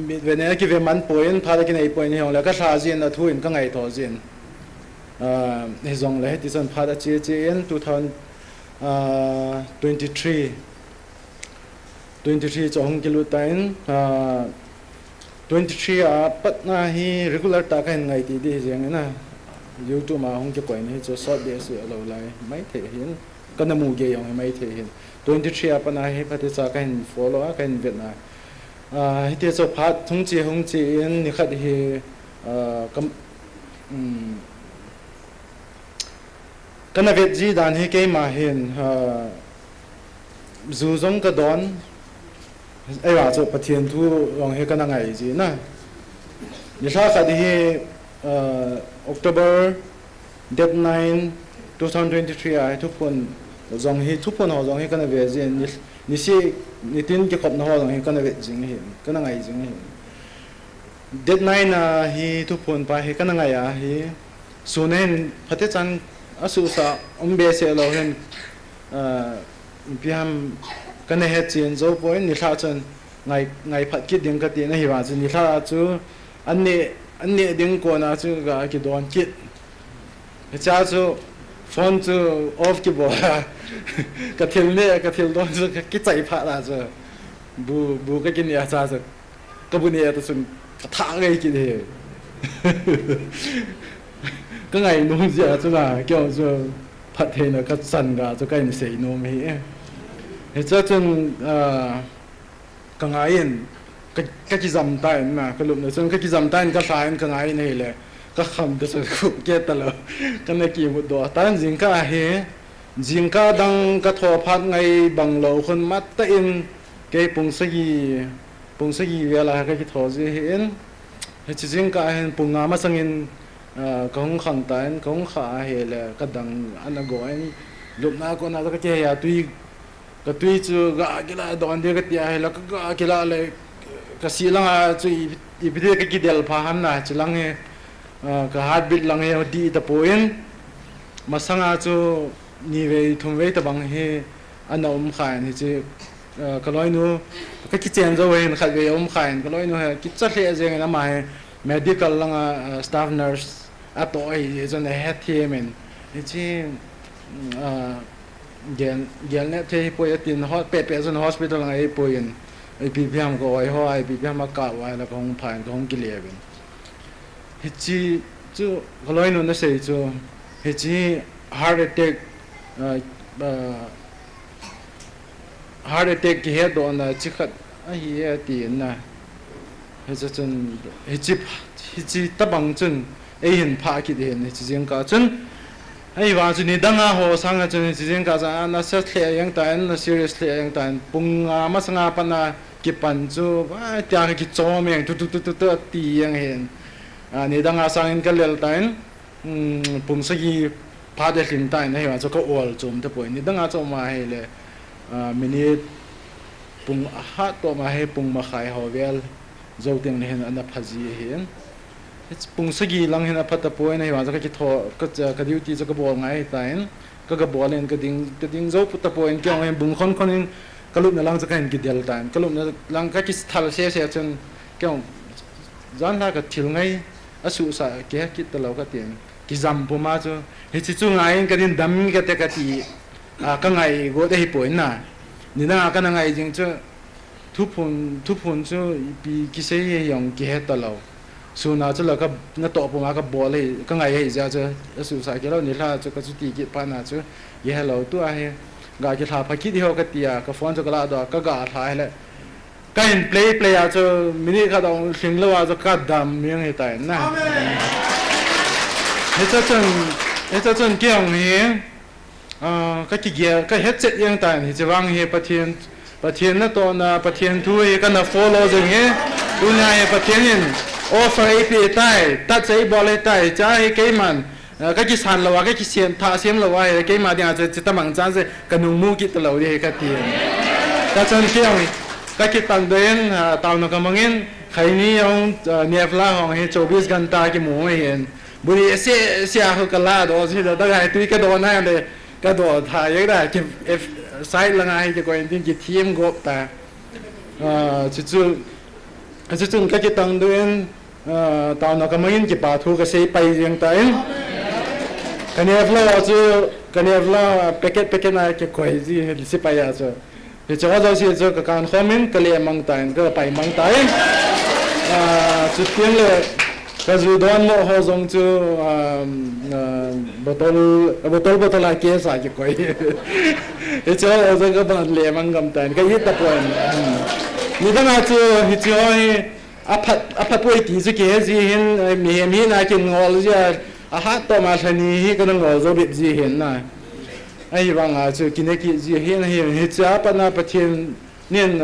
về này cái về man point phá cái này point họ là cái sao zin là thu in cái ngày thọ zin he zong le ti san phada che che en 23 chong kilu tain 23 pat na hi regular ta kan ngai ti di jeng na YouTube ma hong ke koi ni cho short de se lo lai mai the hin kan mu ge yong mai the hin 23 pa na hi pati cha kan follow kan vet na hi te cho phat thung chi hong chi en ni khat hi kam kana vet ji dan hi ke ma hin zu zong ka don ai wa cho pathian thu rong he kana ngai ji na ni sa sa di October date 9 2023 ai thu pon zong hi thu pon ho zong hi kana ve ji ni si ni tin ki khop na ho zong hi kana ve jing hi kana ngai jing hi date 9 na hi thu pon pa hi kana ngai a hi sunen phate chan asu sa ombe se lo hen piam kana he chen zo point ni tha chen ngai phat ki ding ka ti na hi wa chu ni tha chu anne ding ko na chu ga ki don kit cha chu phone chu off ki bo ka thil don chu ki chai pha la chu bu ka kin ya cha chu ka bu ni ya tu sun tha ngai ki de cái ngày nung giờ cho là kiểu cho phát hiện là các sân cả cho cái này xảy nôm hi thì cho chân cái ngày cái dầm tay mà cái lúc này chân cái dầm tay cái sai cái ngày này là cái khăm cái sự cụ kết tờ cái này kỳ một đồ tan dính cả đang cái thọ phát ngày bằng lầu khuôn mắt tay cái bung sagi về là cái thọ gì hiện thì chỉ dính cả bung ngắm mà sang kong khang tan kong kha he le kadang anago en lupna ko na ka che ya tui ka tui chu ga gila don de ka tia he la ka ga gila le ka silang a chu I bide ka kidel pha han na chilang he ka heartbeat lang he di ta poin masanga chu ni ve thum ve ta bang he anom khan he che ka loi nu ka ki chen zo wen khat ve khan ka loi nu he ki cha le je na ma he medical lang staff nurse ato ai je na he the men he che gen ne the po ya tin hot pe zon hospital lang ai po yin ai pi piam ko ai ho ai pi piam ma ka wa la kong phan kong ki le ben he chi chu ka loi nu na sei chu he chi heart attack ki he do na chi khat a hi ya ti na he chun he chi ta bang chun e hin pha ki de ne chi jeng ka chun ai wa chu ni danga ho sang a chun chi jeng ka za na sa the yang ta na seriously yang ta pung ma sanga pa na ki pan chu ba ta ki cho meng tu ti yang hen ni danga sang in ka lel ta pung sa gi pa de hlin ta na he wa chu ka ol chum te poi ni danga cho ma he le minute pung ha to ma he pung ma khai ho vel zo teng ne hen ana phaji hen pung sagi lang hen apata poi na wa ka ki tho ka duty cho ka bol ngai tain ka bol en ka ding zo puta poi kyong hen bung khon in kalup na lang cha kan ki del tan kalup na lang ka ki thal se chun kyong zan la ka thil ngai asu sa ke ki ta lo ka tin ki zam pu ma chu he chi chu ngai ka din dam ka te ka ti ka ngai go de hi poi na ni na ka na ngai jing chu thu phun chu bi ki se ye yong ki he ta lo su na chu la ka na to pu ma ka bol le ka ngai he ja chu asu sa ke lo ni la chu ka chu ti ki pa na chu ye hello tu a he ga ki tha pha ki di ho ka tia ka phone chu ka la do ka ga tha he le ka in play a chu mini ka dong sing lo a chu ka dam miang he tai na he cha chun kyong he ka ki ge ka het chet yang tai ni che wang he pathian na to na pathian thu he ka na follow jeng he tu na he pathian in offer ap tai ta chei bol tai cha he ke man ka ki san lo wa ka ki siam tha siam lo wa he ke ma dia che ta mang chan se ka nu mu ki ta lo he ka ti ka chan kyong ka ki tang den taw na ka mangin khai ni yong nefla hong he 24 ganta ki mu he buri se a ho ka la do si da ga tu ka do na de ka do tha ye da ki side la ngai ki ko in ki team go ta chu ka ki tang den taw na ka mangin ki pa thu ka sei pai jeng ta in kanevla packet na ke koi ji si pa ya so he chawa zo si zo ka kan khomin ka le mang ta ka pai mang ta chu tiang le ka zu don mo ho zong chu botol a ke sa ke koi he chawa zo ka ban le mang gam ta ka hi ta poin ni da na chu hi chu hi aphat poi ti zu ke ji hin mi na ke ngol ja a hat to ma thani hi ka ngol zo bit ji hin na ai wang a chu kineki ji hin hi cha pa na pathian nen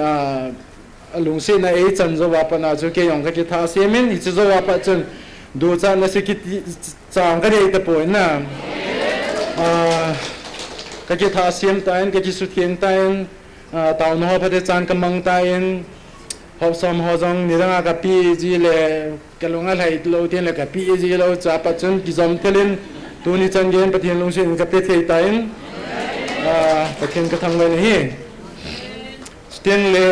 lung se na e chan zo wa pa na chu ke yong ka ki tha se men hi chu zo wa pa chun do cha na se ki chang ka nei ta po na ka ki tha sem ta en ka ki su thieng ta en taw no pa de chan ka mang ta en hop som ho jong ni ranga ka pi ji le kalunga lai lo ten le ka pi ji lo cha pa chun ki zom telin tu ni chan gen pathian lung se ka pe thei ta en pathian ka thang le hi sten le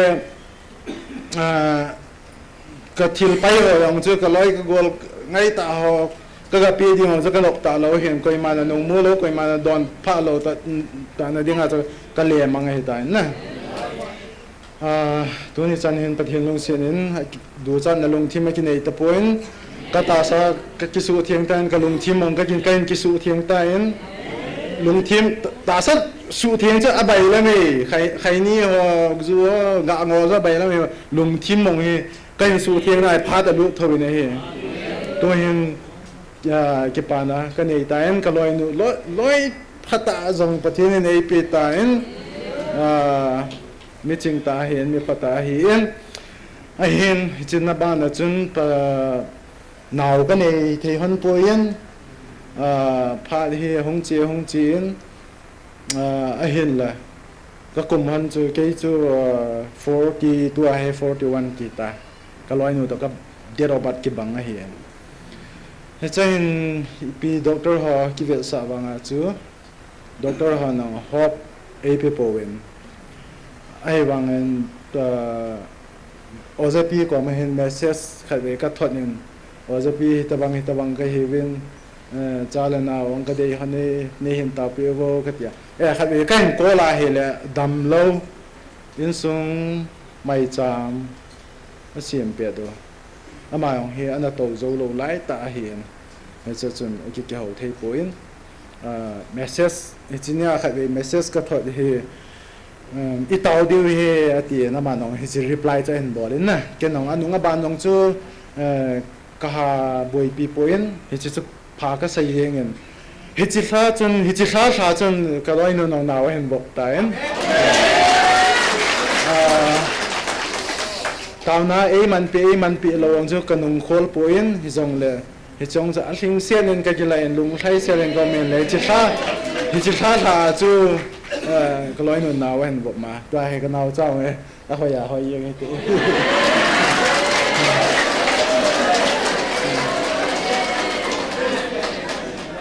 ka thil pai ho yong chu ka loi ka gol ngai ta ho ka pi di ho chu ka lok ta lo hen koi ma na no mu lo koi ma na don pha lo ta na dinga chu ka le mang he ta na tu ni chan hen pathian lung se nin du chan na lung thim ki nei ta poin ka ta sa ka ki su thieng tan ka lung thim mong ka kin kain ki su thieng ta en lung thim ta sa su thieng cha abai la me khai ni ho zu ga ngo za bai la me lung thim mong he kain su thieng na pha ta lu tho ne he to hen ki pa na ka nei ta en ka loi nu loi phata zong pathian nei pe ta en mi ching ta hen mi pata hi en a hen chin na ba na chun pa nào cái này thì hơn poin phá thì hong chiến ahin là cái cùng hơn chú cái chú 40 tua hay 41 kita cái loại nữa cái dia obat ki bang a hiền thế cho nên bị doctor họ ki việc sa bang chú doctor họ nó hop AP poin ai bang en ozapi ko ma hin message khade ka thonin ozapi tabang ka hivin chalana ong ka dei hane ne hin ta pi vo ka tia khade kan ko la hele dam lo in sung mai cham a siam pe do ama ong he ana to zo lo lai ta hian he cha chun ki ke ho thei poin message ichinia khade message ka thot he itau diu he ati na ma nong he reply cha hen bolin na ke nong anunga ban nong chu ka ha boi pi poin he chu pha ka sai hengen he chi kha chun ka loi no nong naw hen bok ta en Taona man pi lo ong chu kanung khol poin hi jong le hi chong cha hling sian en ka ki lai lung thai sian ko men le chi kha la chu cái lối nó nào anh bộ mà ra hay cái nào cháu ấy ta hồi giờ hồi yên cái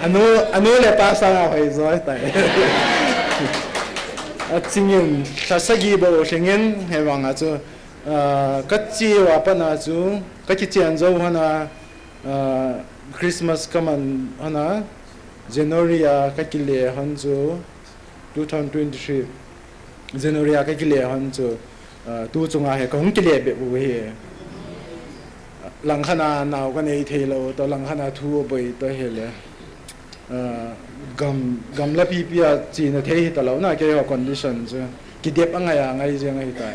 anh nuôi lại pa sang hồi rồi tại chính nhân sa sagi bộ chính nhân hay vàng à chú cái chi và bên à chú cái chi tiền dâu hả Christmas cái mình hả January cái kỳ lễ hả chú 2023 January cái kỳ lễ hân chú tu chung ai có hung kỳ lễ bị bùi hè lăng khana nào cái này thì lâu tao lăng khana thu bùi tao hè lẽ gam la pi pi chỉ là thế tao lâu na cái họ condition chứ kỳ đẹp anh ngay riêng ngay tại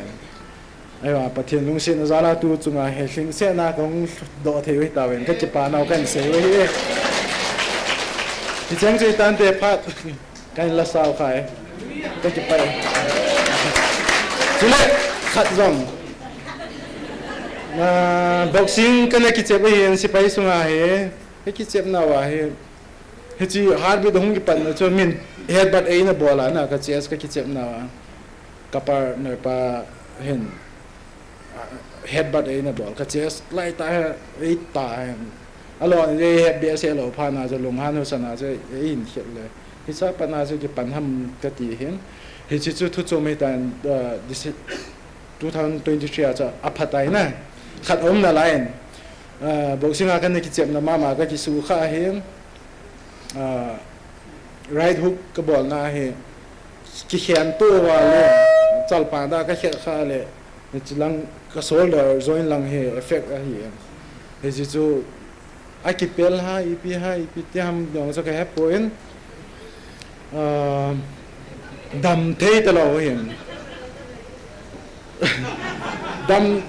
ai mà bắt thiên lung xin ra là tu chung ai sinh sẽ na cũng độ thế với tao vậy cái chụp nào cái sẽ với thì chẳng chỉ tan để phát cái là sao khai cái chụp bay chú lệ khát rong boxing cái này chụp bay hiện sẽ bay xuống ai cái chụp nào ai hết chỉ hard bị đông cái phần cho mình headbutt ấy nó bỏ lại na cái chess cái chụp nào kapar nơi pa hiện headbutt ấy nó bỏ cái chess lại tai ấy tai alo này headbutt sẽ lỗ pha na cho lùng han hồ sana cho in hiệnเลยที่ชอบปัญหาสุขปัญหากติเห็นที่จุดทุกโจมีแต่2023จะอัพพัดได้นะขัดอมน่ะไรบอกสิ่งอะไรกันในกิจกรรมมาก็กิสูข้าเห็นright hook ก็บอกนะเห็นกิเขียนตัวว่าเลยจัลปานได้ก็เขียนข้าเลยนี่จิลังก็โซลเดอร์ join ลังเห็น effect อะไรเห็นที่จุดไอ้กิเปลให้อีพีที่ทำอย่างสักแค่point đầm thế tao lo hiện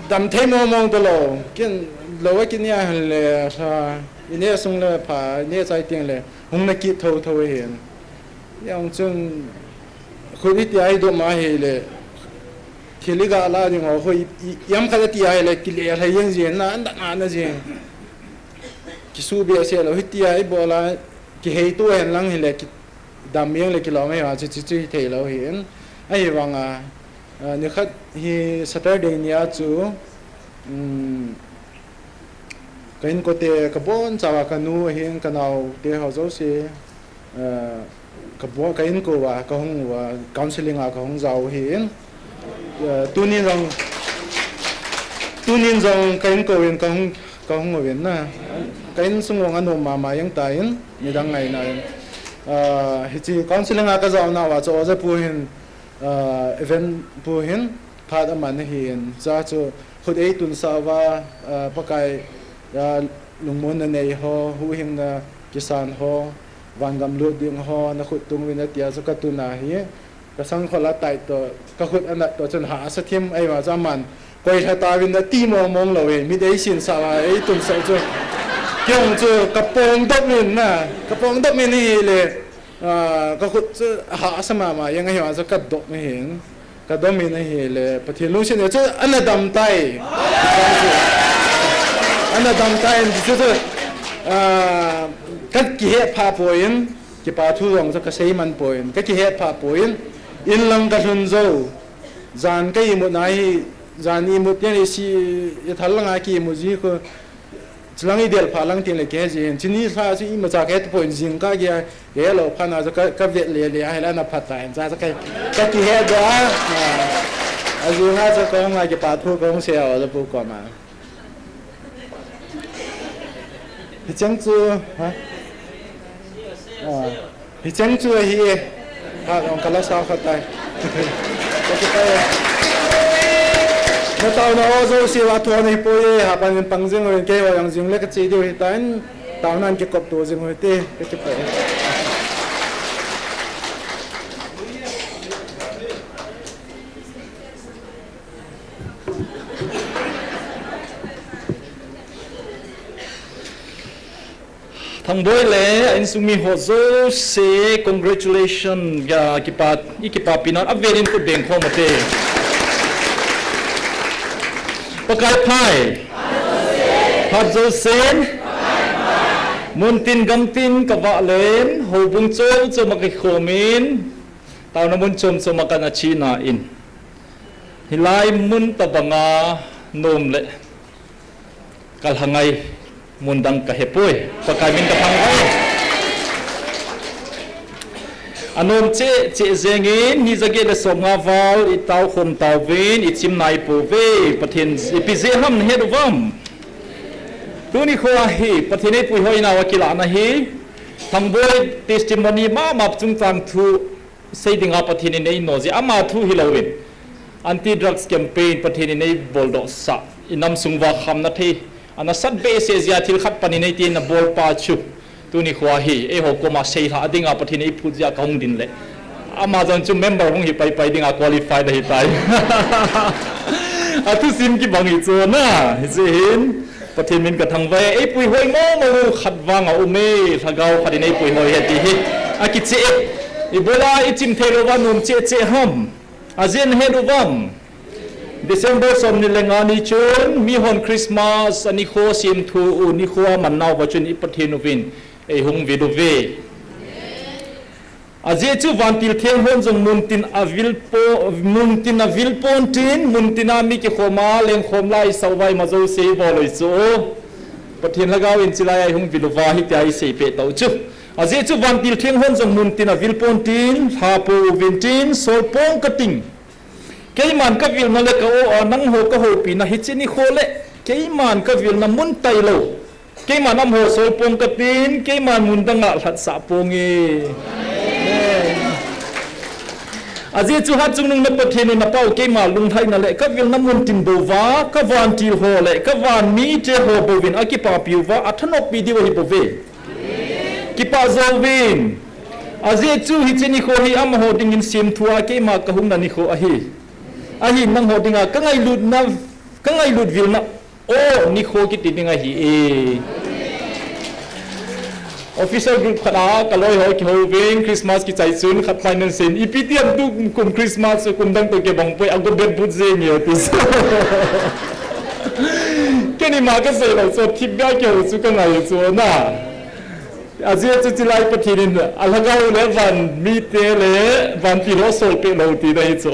đầm thế mong tao lo cái lo cái này là sa này xong là phá này trái tiếng là hôm nay kịp thâu hiện yang chung khối ít ai đồ mà hiện là khi lý gà la nhưng mà khối yếm cái tí ai là cái lẽ hay yang gì na anh đã na gì cái số bia xe là ít ai bỏ la cái hay tu hiện lăng hiện là đam miếng là cái lò mấy mà chỉ thấy lâu hiện ai vàng nếu khách hi Saturday nia chú cái có thể cái bốn cháu cái nu hiện cái nào để họ giáo sư cái bốn cái cô và cái hông và counseling cái hông giàu hiện tu nhiên rằng cái cô hiện cái hông ở bên na cái xung quanh anh mà yang tai như đang ngày này chỉ counseling cái dạo nào và cho ra puhin event puhin phát âm anh hiền ra cho khối ấy tuần sau và bắc cái lùng môn này ho hu hình na kisan ho van gam lúa điên ho na khối tung viên tiệt cho cái tuần này cái sang khối là tại tổ cái khối anh tổ chân hạ sát thêm ai mà ra màn quay thay ta viên ti mong lâu ấy mi đấy xin sao ấy tuần sau cho kyong cho kapong dop min na kapong dop min hi le ka khut ha sama ma yang hi wa ka dop mi hin ka dop min hi le pathin lu sin cho anadam tai anadam tai các kỳ hệ phá poin cái bà thu rong cho cái xây man poin các kỳ hệ phá poin in lăng cái hun dâu dàn cái một này dàn một cái này si thằng lăng cái một gì cơ lang i del pha lang tin le ke jin chini sa si ma cha ke point jing ka ge ye lo phana za ka vet le le ai la na phata en za ka ki he da a ju ha za ko nga ke pa thu ko se a za pu ko ma hi chang chu ha hi chang chu hi ha on kala sa kha tai nó tao nó ô si wa thua này bôi ha pan pang jing rồi cái orang jing le cái chi điều hiện tại tao nan cái cọp đồ jing rồi tê cái phải thằng bôi lẽ anh sumi ho zo se congratulation ya kipa pinat averin ko deng kho mate pakai pai hat zo sen muntin gamtin kawa len ho bung chom cho makai khomin tao na mun chom cho makana china in hilai mun tabanga nom le kal hangai mundang kahepoi pakai min ka phangai anom che zengin ni zage le somnga wal I tau khom tau vin I chim nai po ve pathin ipize ham he ruwam tuni kho hi pathin ei pui hoi na wakila na hi thangboi testimony ma map chung chang thu seidinga pathin nei no ji ama thu hi lowin anti drugs campaign pathin nei boldo sa inam sungwa kham na thi ana sat be se zia thil khat pani nei tin na bol pa chu tuni khwa hi e ho koma sei tha adinga pathin ei phuzia kaung din le amazon chu member hong hi pai dinga qualified hi tai atu sim ki bangi chu na hin pathin min ka thang vai ei pui hoi mo khat wanga ume thagau khadin ei pui hoi heti hi akiche ibola ichim thelo wa num che ham azen heduwam December som ni lengani chun mi hon Christmas ani kho sim thu ni kho man naw ba chun ipathin win ei hung vi do ve aje chu vantil theng hon jong muntin avil pon tin muntina mi ki khoma leng khom lai sawai ma zo sei bo loi chu pathin lagaw in chilai ai hung vi do wa hi tai sei pe tau chu aje chu vantil theng hon jong muntin avil pon tin ha po vin tin sol pong kating cái màn các việc nó là cái năng hồ cái hồ pin là hết trên đi khô lệ cái màn các việc là muốn tay lẩu cái màn năm hồ sôi pong cái tin cái màn muốn tăng ngạo thật sạ pong nghe à giờ chú hát chung nung nắp bát nên nắp bao cái màn lung thay là lệ các việc năm muốn tìm đồ vá các van tiêu hồ lệ các van mi chế hồ bầu vin ai kipa piu vá à thân ốp video hi bầu về kipa dầu vin à giờ chú hết trên đi khô hi am hồ đình in xiêm thua cái mà cái hung là đi khô hi ahi nang ho dinga ka ngai lut vil na o ni kho ki ti dinga hi e official group khana kaloi ho ki ho wing Christmas ki chai chun khat finance in ipitiam tu kum Christmas kum dang to ke bang poi ago bet but je ni otis keni ma ka sei lo so thibya ke ho chu ka ngai chu na azia chu chilai pathirin alagau le van mi te le van pi ro sol pe lo ti dai chu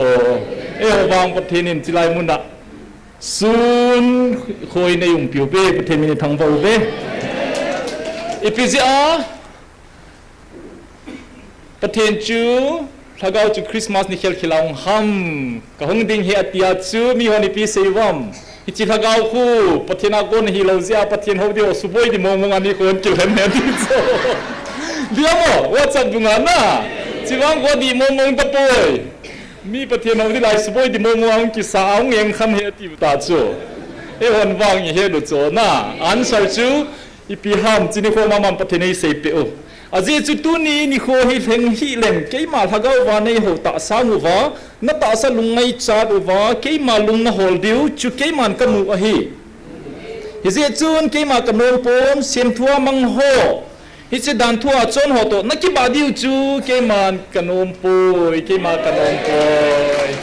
wang pathin chilai muna sun khoi nei um piu be pathin min thang vau be ipizia pathin chu thagau chu Christmas ni khel khilaung ham ka hong ding he atia chu mi honi pi seiwam hi chi thagau khu pathina kon hi lo zia pathin ho dio suboi di momong ani kon chu hem he ti cho diamo whatsapp dunga na chiwang ko di momong ta poi mi pathian au di lai suboi di mo ang ki sa ang eng kham he ti ta chu e hon wang he do chu na answer chu ipi ham chini kho mamam pathian ei sei pe o aji chu tu ni kho hi theng hi lem ke ma thagau wa nei ho ta sa mu wa na ta sa lungai cha do wa ke ma lung na hol diu chu ke man ka mu a hi ji chun ke ma ka nom pom sem thua mang ho hi che dan thua chon ho to na ki ba diu chu ke man kanom poi ke ma kanom poi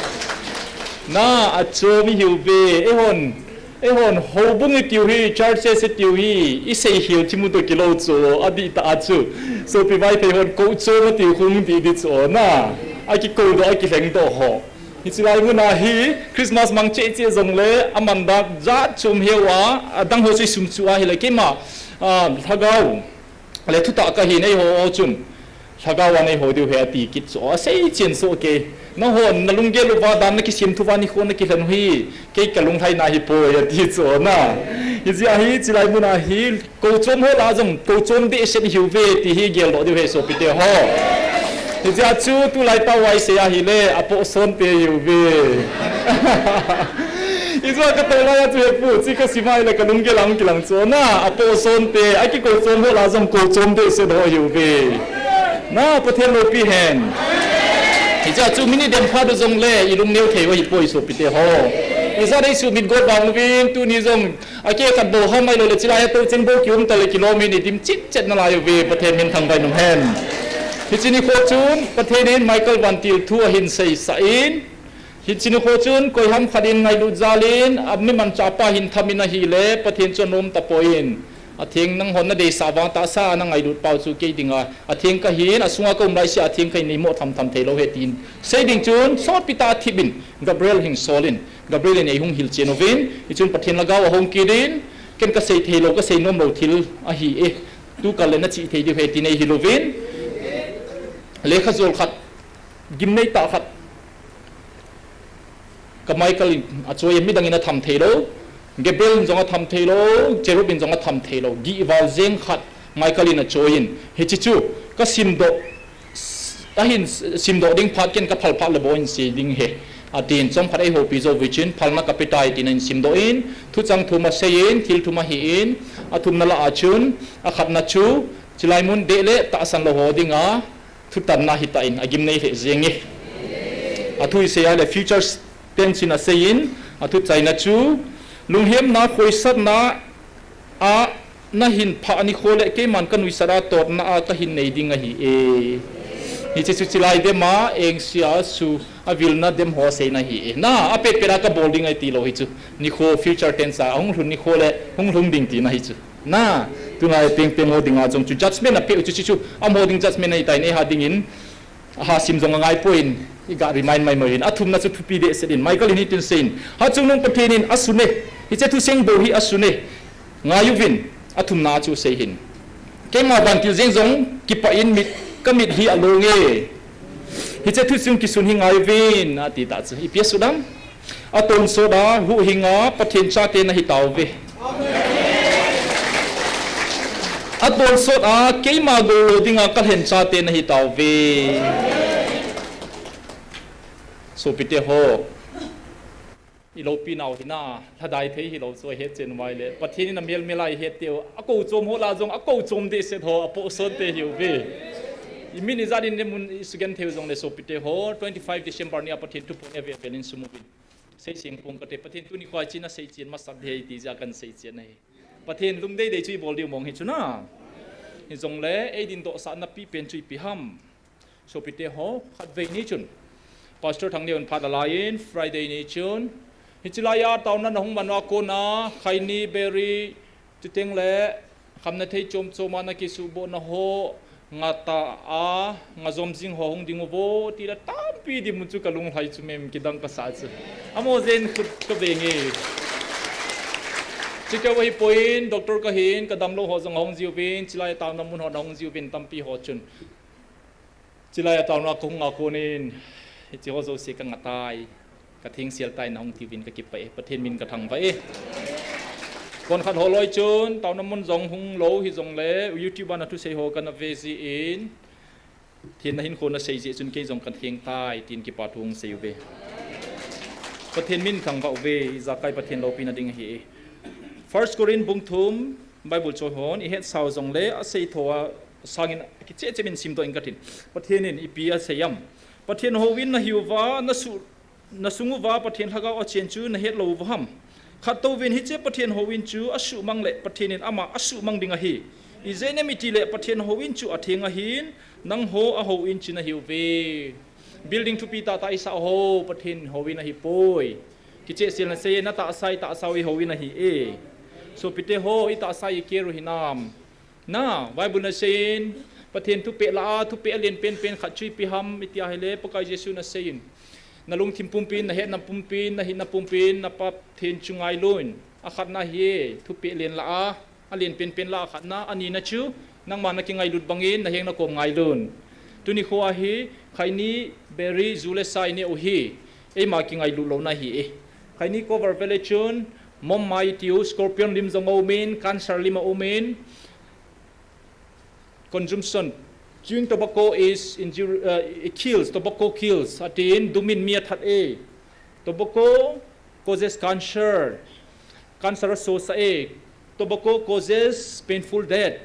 na a cho mi hiu ve e ไอ้หอนโฮบุ้งไอ้ติวฮีชาร์เซสติวฮีอีเสียหิวที่มุตัวกิโลโซอดีตอาจูโซปีไว้ไปหอนกูโซมาติวคุ้มดีดิโซน่ะไอ้กิโกดไอ้กิเล็งโตหอฮิจิไลมุนาฮีคริสต์มาสมังเจเจจงเลอามันดาจัดชุมเฮวะดังหัวใจสุมชัวฮิเลกิมาถ้าเกาเลยทุตากะฮีในหัวจุมถ้าเกาวันในหัวดิวเฮตีกิโซเสียเจนโซเกน้องหอนนลุงเกลูวาดานนักสิมทุวานิโคนนักกิลันฮีเกกะลุงไทยนาฮิโปยติโซนะฮิจิอาฮีจิไลมุนาฮีกูจมโฮลาจงกูจมดิเสดิฮิวเวติฮิเกลโลดิเฮโซปิเตฮอฮิจิอาจูตุไลตาไวเซียฮิเลอโปซอนเปฮิวเวฮิจิอากะโตลายาจูเฮปูจิกะสิมาอิเลกะลุงเกลังกิลังโซนะอโปซอนเปไอกิกูจมโฮลาจงกูจมดิเสดฮิวเวนะประเทศโลปีเฮนฮิจาจูมินิเดมพาดูจงเล่อีลุงเนียวเทวฮิปโอยสุปิเตฮอฮิจาได้สูมินกอดบางวินตูนิจงอาเกกัดโบห้ามไม่เลยจิลายตัวเจนโบกิอุมตะเลกิโลมินิดิมจิตเจ็ดนาลายเวประเทศมินทางใบนุ่มแฮนฮิจินิโคจูนประเทศนี้ไมเคิลวันติลทัวหินเซย์ซาอินฮิจินิโคจูนกอยฮัมขัดินไงดูจาลินอับมิมันจ่าป้าหินทามินาฮิเลประเทศจนนมตะโปอินอาทิงนังหอนนาเดสาวางตาซานังไงดูดเป่าจูเกดิงอาทิงกะหินอาสุงากงไรเสียอาทิงกะนิโมทำเทโลเฮตินเซดิงจูนสอดปิตาทิบินกาเบรียลหิงโซลินกาเบรียลในหุงฮิลเจโนวินอิจูนปะเทนละกาวหงกีดินเกันกะเซเทโลกะเซนอมโลทิลอาฮีเอตูกะเลนจิเทดิเฮตินในฮิโลวินเลขโซลขัดกิมเนตาขัดกะไมเคิลอาจวยมิดังอินะทำเทโลเกเบลจงทำเทโลเจรูบินจงทำเทโลกีวาลเซงขัดไมเคิลินโจยินเฮจิจูก็ซิมโดถ้าหินซิมโดดิ้งพัดกันกับพัลพัลเลบอินซีดิ้งเฮอาดินจงพัดไอโฮปิโซวิจินพัลนักกับปิตายตินันซิมโดอินทุจังทุมาเซยินทิลทุมาฮีอินอาทุมนาลาอาชุนอาขัดนาชูจิไลมุนเดเลตาสันโลโฮดิ้งอาทุตันนาฮิตาอินอากิมเนยเฮเซงเงอาทุยเซียเลฟิวเจอร์เตนซินาเซยินอาทุใจนาชูลุงเฮียมนาคุยสัตนานาหินพานิโคเลเกมันกันวิสระตอดนาตหินในดิ่งฮีฮิจิสุจิไลเดมาเองเสียสูอวิลนาเดมหัวเซนาฮีน่าอเปเปรักบอลดิ่งไอตีโลฮิจูนิโคฟิวเจอร์เทนซ่าหงลุนนิโคเลหงลุงดิ่งตีนาฮิจูน่าตัวนายเพียงเพียงโมดิ่งอาจงจูจัดสเมนอเปอุจิจูอโมดิ่งจัดสเมนในไตในหาดิ่งอินหาซิมจงง่ายป่วยอีกการรีมายไม่เหมือนอัทุมนัดทุปีเดสดินไมเคิลนิตินเซนหาจงลงประเทศนินอัสุเนฮิเจตุเซงโบฮีอัสุเนงายุวินอัทุมนาจูเซหินเกมาบันติวเซงจงกิปะอินมิดก็มิดฮีอโลเงฮิเจตุซุงกิสุนหิงายุวินอาติตาจูอีเปียสุดัมอัตุนโซดาหูหิงาประเทศชาตินาฮิตาวเวอัตุนโซดาเกมาโกโลดิงากัลเห็นชาตินาฮิตาวเวสุปิเตโฮอีโลปีนาวหินาถ้าได้เทฮิโลสวยเฮดเจนไว้เลยประเทศนี้น้ำเมลเมลัยเฮดเดียวอกูจมโหลาจงอกูจมเดเสโฮอโปโซนเตฮิวเวอีมินิจาดินเนมุนสุกันเทวจงเลสุปิเตโฮ25 Decemberนี้ประเทศทุกคนเอเวเป็นสมุบินเสียงพงกระเทประเทศตุนิควายจีน่าเสียเจียนมาสักเดียตีจากกันเสียเจียนให้ประเทศลุงได้ช่วยบอลเดียวมองเห็นจุน่าเห็นจงเลไอดินโตสารนับปีเป็นช่วยปีห้ำสุปิเตโฮขัดเวนิจุนPastor ทางเดียวพัดลายิน Friday นี้จุนฮิจิลายาตอนนั้นหงมันว่าโกนาไข่นีเบรีจุดเต็งเล่คำนั้นที่จมโจมานักิสุโบนะโฮงาตางาจอมจิงหงดิงโวทีละตามปีดิมุจุกลุงไทยจุเมมกิดังภาษาจุอโมเซนขุดกระเบงเอจิกเอาไว้ปอยน์ด็อกเตอร์ก็เห็นกระดำโลหะจงหงจิววินจิลายตามน้ำมันหงจิววินตั้มปีหอจุนจิลายตามนักคงอาโกนินฮิจิโฮโซเซกังตายกระทิ้งเสียลตายน้องทีวินกระกิบไปประเทศมินกระทังไปคนขัดหัวลอยจุนตาวน้ำมันจงหงโลฮิจงเล่ยูทูบวันทุเซโฮกันเวซีอินเทียนหินคนน่ะเสียจุนเกยจงกันเทียงตายทีนกิปาทุงเสียเวประเทศมินทางบ่าวเวจากไกประเทศโลปีนาดิงเฮ First Corinthians บุงทุมไบเบิลโจฮอนอีเฮ็ดสาวจงเล่อาศัยทัวสังอินกิเจจะเป็นซิมตัวอินกระถิ่นประเทศนี้อีปีอาศัยยำประเทศโฮวินนะฮิววานะสุงวาประเทศฮักเอาเชนจูนะเฮ็ดโลวหัมขัดตัววินฮิเจประเทศโฮวินจูอสุมังเละประเทศนี้อามาอสุมังดิงะฮีอีเจเนมิติเละประเทศโฮวินจูอเทงะฮีนนังโฮอโฮวินจูนะฮิวเว building ทุปีตาตาอิสาโฮประเทศโฮวินนะฮิปอย กิเจเสียนเสียนตาไซตาสาวิโฮวินาฮีเอso pite ho ita sai keru hinam na bible na sein pathen tu pe la tu pe alien pen pen khat chui pi ham itia hele pakai jesu na sein na lung thim pumpin na het na pumpin na hin na pumpin na pap then chungai loin a khat na hi tu pe len la a alien pen pen la khat na ani na chu nang ma na ki ngai lut bangin na heng na kom ngai lun tu ni kho a hi khaini berry zule sai ne o hi e ma ki ngai lu lo na hi e khaini cover velechun mom mai tiu scorpion lim zong omen cancer lima omen consumption chewing tobacco is it kills tobacco kills atin dumin mia that e tobacco causes cancer so sa e tobacco causes painful death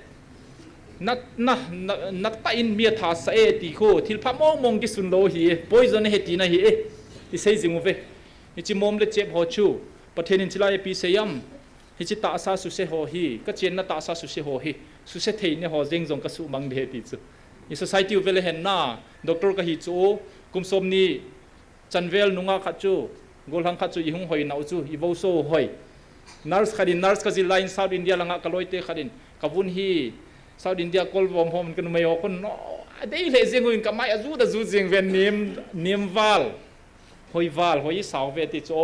nat ta in mia tha sa e ti ko thil pha mong ki sun lo hi poison he ti na hi e ti sei jing ve ichi mom le chep ho chu pathen in chilai pi seyam hi chi ta sa su se ho hi ka chen na ta sa su se ho hi su se thei ne ho jeng jong ka su mang de ti chu i society vele hen na doctor ka hi chu kum som ni chanvel nunga kha chu gol hang kha chu i hung hoi nau chu i vo so hoi nurse ka ji line south india langa kaloi te khadin kabun hi south india kol vom hom kan mai o kon no dei le jeng in ka mai azu da zu jeng ven nim val hoi saw ve ti chu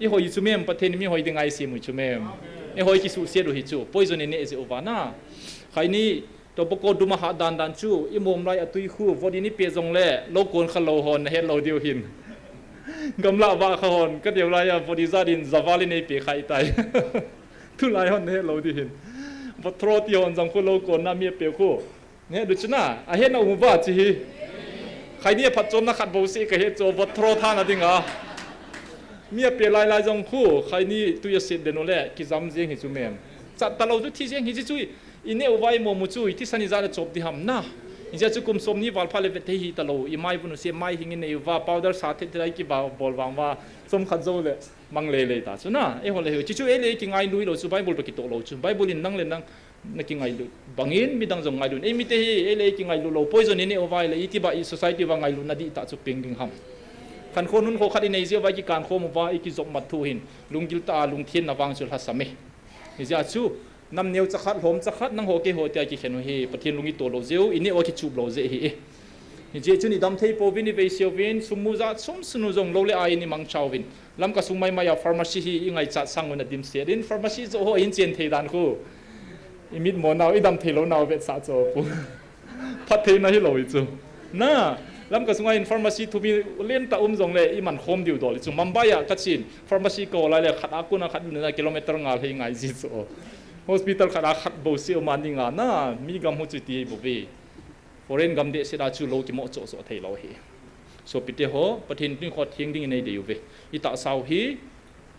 i hoi chu mem pathen mi hoi dingai si mu chu mem e hoi ki su se do hi chu poison ne e ovana khaini to poko duma ha dan chu i mom lai atui khu body ni pe jong le lo kon khalo hon he lo diu hin gamla ba khon ka deu lai ya body zadin zawali ne pe khai tai tu lai hon he lo di hin bo tro ti hon jang khu lo kon na mi pe khu ne du chuna a he na u ba chi hi khaini phat chom na khat bo si ka he cho bo tro tha na dinga mia pe lai jong khu khaini tu ya sit denole ki zam jeng hi chu mem chat ta lo chu thi jeng hi chi chui ine ovai mo mu chui ti sani za chop di ham na inja chu kum som ni wal phale ve the hi ta lo i mai bunu se mai hingin ne wa powder sa the dai ki ba bol wang wa som khat zo le mang le ta chu na e hole hi chi chu e le ki ngai lui lo chu bible to ki to lo chu bible in nang le nang na ki ngai lu bangin midang jong ngai lu e mi te hi e le ki ngai lu lo poison ine ovai le iti ba i society wa ngai lu na di ta chu ping ding ham kan khon nun kho khadi nei je wa ki kan kho mu wa i ki zop mat thu hin lungil ta lung thien na wang chul ha same ni ja chu nam neu chakhat hom chakhat nang ho ke ho tia ki khenu hi pathin lungi to lo zeu ini o ki chup lo je hi ni je chu ni dam thei po vin ve sio vin sumu za sum sunu jong lo le ai ni mang chau vin lam ka sumai ma ya pharmacy hi ingai cha sang na dim se din pharmacy zo ho in chen thei dan khu imit mo naw i dam thei lo naw ve sa cho pu phat thei na hi lo i chu na lam ka sungai in pharmacy thu bi len ta jong le i man khom diu dol chu mambaya ka chin pharmacy ko la le khat akuna khat na kilometer ngal hi ngai ji cho hospital khara khat bo si mani nga na mi gam hu chu ti bo ve foreign gam de se da chu lo ki mo cho so thei lo hi so pite ho pathin tin kho thieng ding nei de yu ve i ta sau hi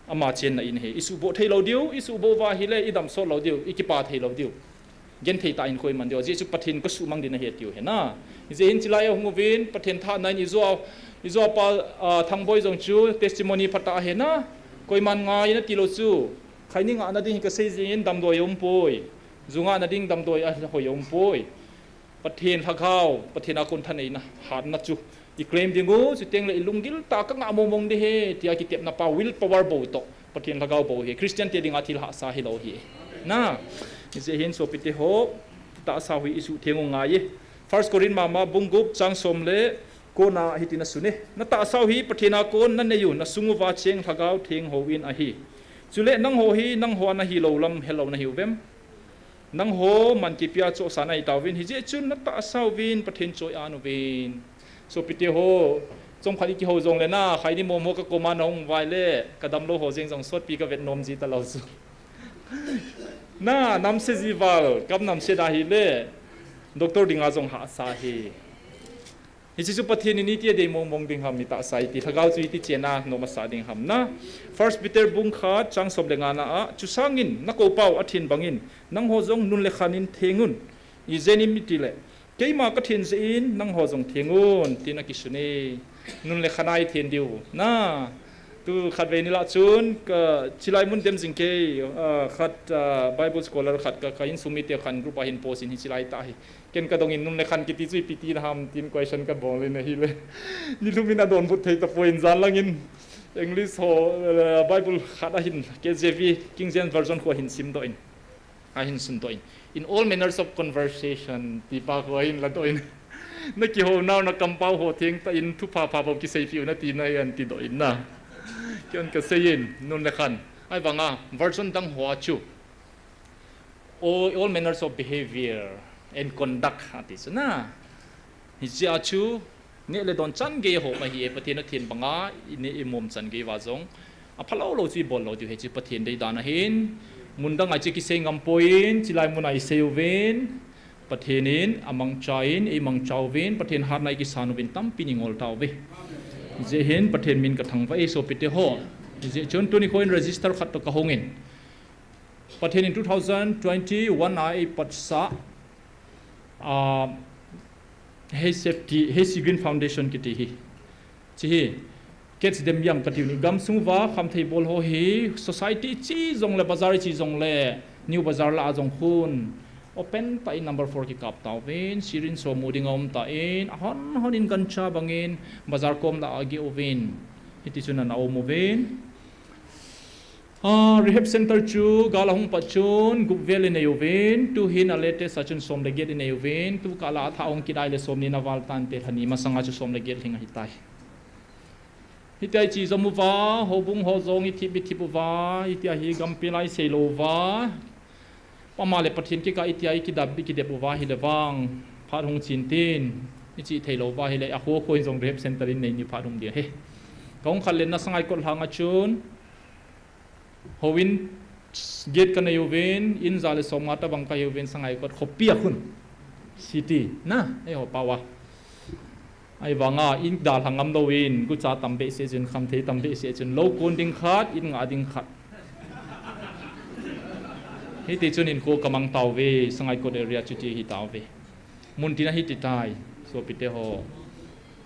ama chen na in he isu bo thei lo diu isu bo wa hi le i dam so lo diu i ki pa thei lo diu gen thei ta in khoi man dio je chu pathin ko su mang din he tiu he na je in chilai hu vin pathin tha nai izo pa thang boy jong chu testimony phata he na koi man nga ina ti lo chu khaini nga na ding ka sei jin dam do yom poi zunga na ding dam do a ho yom poi pathin thakau pathin a kun thanei na hat na chu i claim dingu chu teng le ilungil ta ka nga momong de he tia ki tep na pa will power bo to pathin thakau bo he christian te ding a thil ha sa hi lo hi na je hin so pite ho ta sa hui isu thengu nga ye first korin mama bungup chang som le ko na hitina sune na ta sa hi pathina kon na ne yu na sungu wa cheng thakau theng ho win a hi chule nang ho hi nang ho na hi lo lam hello na hi vem nang ho man ki pia cho sa nai tawin hi je chun na ta sau win pathin choi anu win so pite ho chom khali ki ho jong le na khaini mo mo ka koma nong wai le kadam lo ho jeng jong sot pi ka vet nom ji ta lo chu na nam se jiwal kam nam se da hi le doctor dinga jong ha sa hi hi chu pathin ni ti de mong ding ham mi ta sai ti thagau chu ti chena no ma sa ding ham na first peter bung kha chang sob lenga na a chu sangin na ko pau athin bangin nang ho jong nun le khanin thengun i zeni mi ti le keima ka thin se in nang ho jong thengun tina ki sune nun le khanai then diu na tu khat ve ni la chun ka chilai mun dem jing ke khat bible scholar khat ka kain sumit te khan group a hin post in hi chilai ta hi ken ka dong in nun le khan ki ti chui piti na ham tin question ka bol le na hi le ni lumina don put thei ta point zan langin English ho Bible khada hin KJV King James version ko hin sim do in a hin sun do in all manners of conversation ti pa ko in la do in na ki ho now na kampaw ho thing ta in tu pa pa bo ki sei piu na ti na yan ti do in na kion ka seyin nun le khan ai wanga version dang ho chu all manners of behavior and conduct ati so na hi ja chu ne le don chan ge ho ma hi pathian thien banga ni imom chan ge wa jong a phalo lo chi bol lo ju he chi pathian dei dana hin mundang a chi ki sengam point chilai munai seuven pathianin amang chain imang chawven pathian har nai ki sanubin tam piningol tawve je hen pathian min ka thangwa e so pite ho je chon tu ni coin register khat to ka hongin pathian in 2021 ai patsa hey safety hey green foundation kiti hi chi kids dem yang kati ni gam sungwa kham thei bol ho hi society chi jong le bazar chi jong le new bazar la jong khun open ta in number 4 ki kap taw ven sirin so muding om ta in hon in kancha bangin bazar kom la agi ovin hiti chuna na o moven rehab center chu galahung pachun gubvel in ayoven tu hin alete sachun som le get in ayoven tu kala thaong kidai le som ni nawal tan te thani masanga chu som le get hinga hitai hitai chi zomuwa hobung ho zong i thibi thibuwa itia hi gampilai selova pamale pathin ki ka itia ki dabbi ki debuwa hi lewang pharung chintin ichi theilova hi le a ho khoi zong rehab center in nei ni pharung dia he kaung khallen na sangai kol hanga chun Howin get kana yuven in zale somata bangka yuven sangai kot khopia khun city na e ho pawa ai wanga in dal hangam do win gu cha tambe se jun kham thei tambe se jun lo kon ding khat in nga ding khat hi ti chun in ko kamang tawve sangai kot area chu ti hi tawve mun tina hi ti tai so pite ho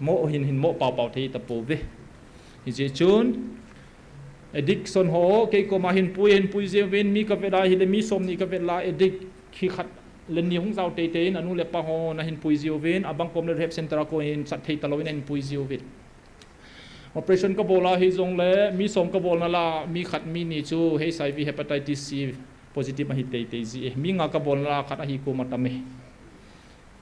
mo hin mo paw paw thei ta po ve hi je chun addiction ho ke ko ma hin pui je ven mi ka vela hi le mi som ni ka vela addict khi khat len ni hung zau te te anu le pa ho na hin pui je ven abang kom le rehab center ko in sat thei talowin en pui je ven operation ka bola hi jong le mi som ka bol na la mi khat mi ni chu HIV hepatitis C positive ma hi te te ji mi nga ka bol na khat hi ko matame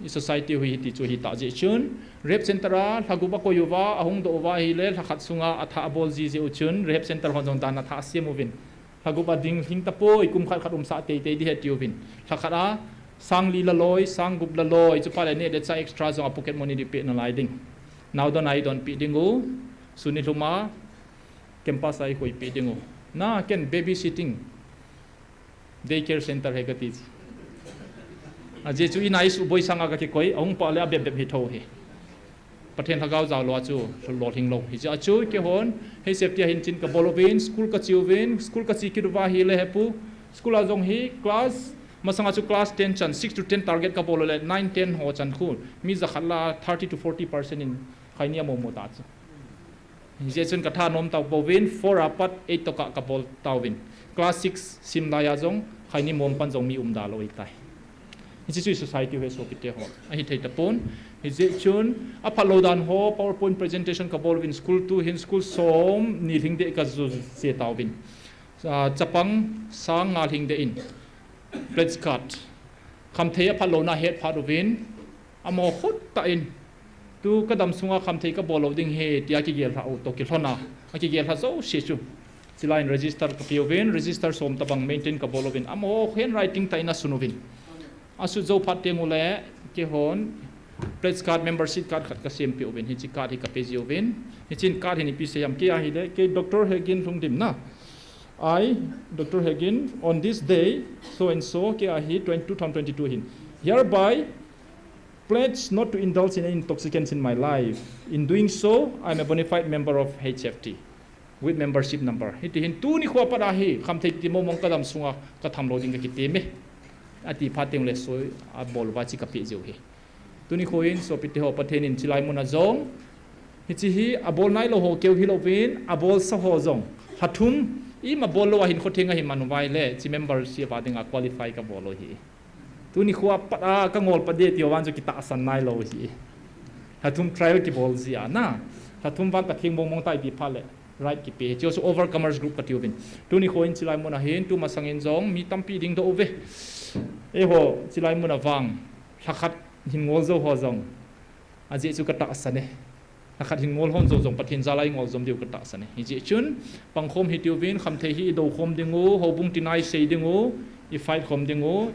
i society hui ti chu hi ta je chun rehab center a thaguba ko yuwa ahung do wa hi le khat sunga atha bol ji je chun rehab center hon jong dan atha siamovin thaguba ding hing ta po ikum khat khat sa te te di he tiovin thakara sang li la loi sang gup la loi chu pa le ne de cha extra jong pocket money di pe na lai ding now don I don't pi dingu suni luma campus ai hoi pi dingu na ken babysitting daycare center he gati je chu inai su boi sanga ka ki koi ong pa le beb hi tho hi pathen thagau jaw lo chu lo thing lo hi ja chu ke hon he safety hin chin ka bolovin school ka chiwin school ka chi ki ruwa hi le hepu school a jong hi class masanga chu class 10 chan 6 to 10 target ka bolo le 9 10 ho chan khu mi za khala 30 to 40% in khainia mo mo ta chu je chun ka tha nom taw bovin 4 apat 8 to ka bol tawin class 6 sim la ya jong khaini mom pan jong mi da lo itai Hichi society he so pite ho ahi thei tapon hiche chun a phalodan ho PowerPoint presentation ka bol win school to hin school som ni thing de ka zu se tawin chapang sang nga thing de in pledge card kham thei a phalona het pharovin amo khut ta in tu kadam sunga kham thei ka bol ding he tia ki gel ha to ki hlona a ki gel ha zo she chu silain register ka piovin register som tabang maintain ka bolovin amo handwriting ta ina sunovin asu zo phatte ngule ke hon pledge card membership card khat ka sem pi oven hi chi card hi ka pe ji oven hi chin card hi ni pi se yam ke a hi le ke Dr. Hagin thung dim na I Dr. Hagin on this day so and so ke a hi 2022 hin hereby pledge not to indulge in intoxicants in my life in doing so I am a bona fide member of HFT with membership number hi ti hin tu ni khwa pa da hi kham thei ti mo mong kadam sunga ka tham loading ka ki te me ati phating le soi a bol wa chi ka pe jeu he tuni khoin so pite ho pathen in chilai mona zong hi chi hi a bol nai lo ho keu hi lo win a bol sa ho zong hathum i ma bol lo wa hin kho thenga hi manu vai le chi membership ba dinga qualify ka bol lo hi tuni khwa pa ka ngol pa de ti wan jo ki ta san nai lo hi hathum trial ki bol zia na hathum ban ka thing mong mong tai bi pha le right ki pe chu so overcomers group ka tiubin tu ni kho in chilai mun a hin tu masangin jong mi tampi ding do ove e ho chilai mun awang thakhat hin ngol zo ho jong aji chu ka ta asane thakhat hin ngol hon zo jong pathin zalai ngol zom diu ka ta asane hi ji chun pangkhom hi tiubin kham the hi do khom dingu ho bung tinai sei dingu I fight khom dingu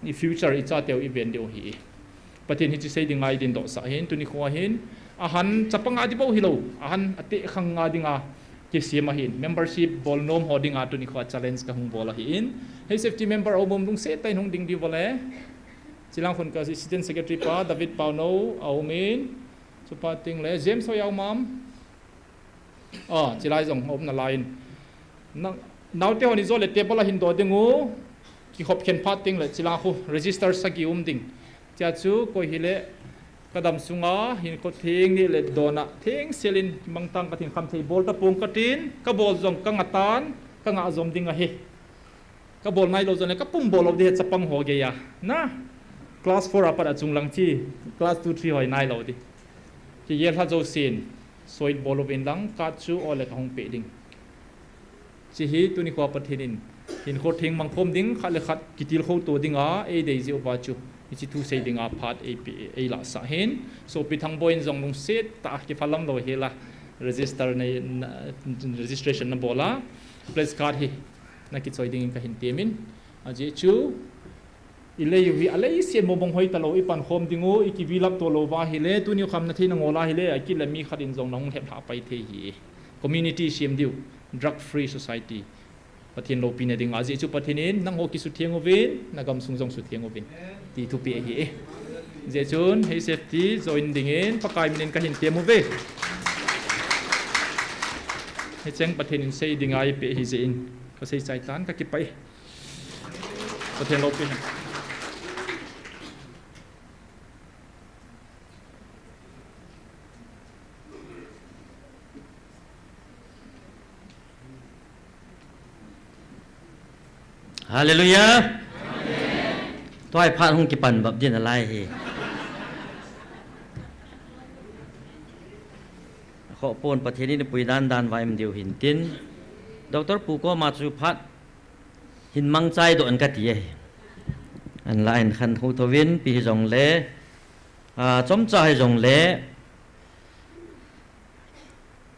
I future I cha teu event deu hi pathin hi chi sei dingai din do sa hin tu ni kho hin ahan chapanga di bo hilo ahan ate khanga dinga ki siama hin membership bolnom hodinga tu ni kho challenge ka hung bola hin hey safety member obom dung se tai hung ding di bole silang khon ka assistant secretary pa David Pauno aumin chupa ting le James so yaw mam chilai jong om na line now te honi zo le table hin do dingu ki hop khen phat ting le chilang khu register sa ki ding cha chu ko hile kadam sunga hin ko thing ni le dona thing selin mangtang ka thin kham thei bol ta pung ka tin ka bol jong ka ngatan ka nga zom ding a he ka bol nai lo jone ka pum bol of de chapang ho ge ya na class 4 apa da chung lang chi class 2 3 hoi nai lo di ki yel ha zo sin soil bol of in lang ka chu ole ka hong pe ding chi hi tu ni ko pathinin hin ko thing mangkhom ding khale khat kitil kho to dinga e dei ji oba chu ichi tu sei dinga phat a la sa hin so pithang boin jong nung set ta ki phalam lo hela register nei registration na bola place card hi na ki choi ding ka hin temin aje chu ilei wi alei se mo bong hoi ta lo I pan khom dingu I ki vilap to lo wa hi le tu ni kham na thina ngola hi le a ki la mi khatin jong nong thep tha pai the hi community sim diu drug free society pathin lo pin ding aji chu pathinin nang ho ki su thiang ovin nagam sungjong su thiang ovin ti thu pi hi je chun hey safety join ding in pakai minen ka hin temu ve he cheng pathinin sei ding ai pe hi je in ko sei chai tan ka ki pai pathin lo pin Hallelujah. Toy phat hung ki pan bab din alai hi. Kho pon pathini ni pui dan dan vai mdiu hin tin. Dr. Pu ko ma chu phat hin mang chai do an ka ti e. An la an khan hu to win pi jong le chom chai jong le.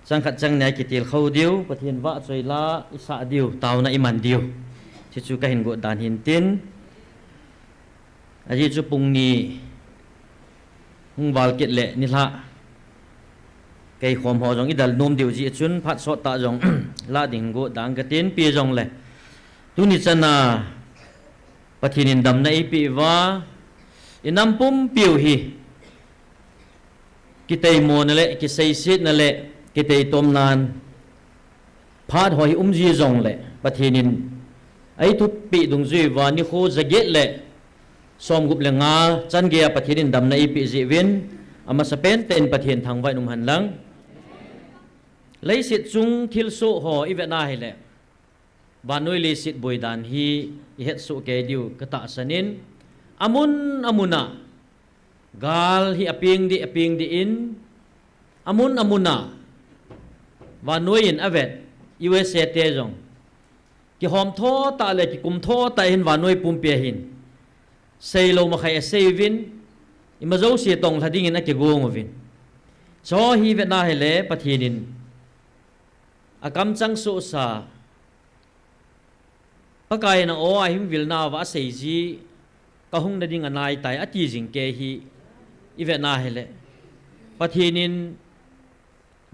Chang khat chang nai ki til khau diu pathin wa choi la isa diu tauna iman diu. Chu ka hin go dan hin tin aji chu pung ni hung wal ket le ni la kai khom ho jong idal nom diu ji chun phat so ta jong la ding go dang ka tin pi jong le tu ni chana pathinin dam na pi wa inam pum piu hi ki tei mo na le ki sei sit na le ki tei tom nan phat hoi ji jong le pathinin ai thu pi dung zui wa ni kho zaget le som gup le nga chan ge pathin dam na ipi ji win ama sapen ten pathin thang vai num han lang lei sit chung thil so ho I ve na hi le ba noi le sit boi dan hi I het so ke diu ka ta sanin amuna gal hi aping di in amuna wa noi in avet USA te jong ki hom tho ta le ki kum tho ta hin wa noi pum pe hin sei lo ma khai sei vin I ma zo si tong thading in a ki gong ovin cho hi ve na hele pathinin akam chang so sa pakai na o a him vil na wa sei ji ka hung na ding anai tai ati jing ke hi I ve na hele pathinin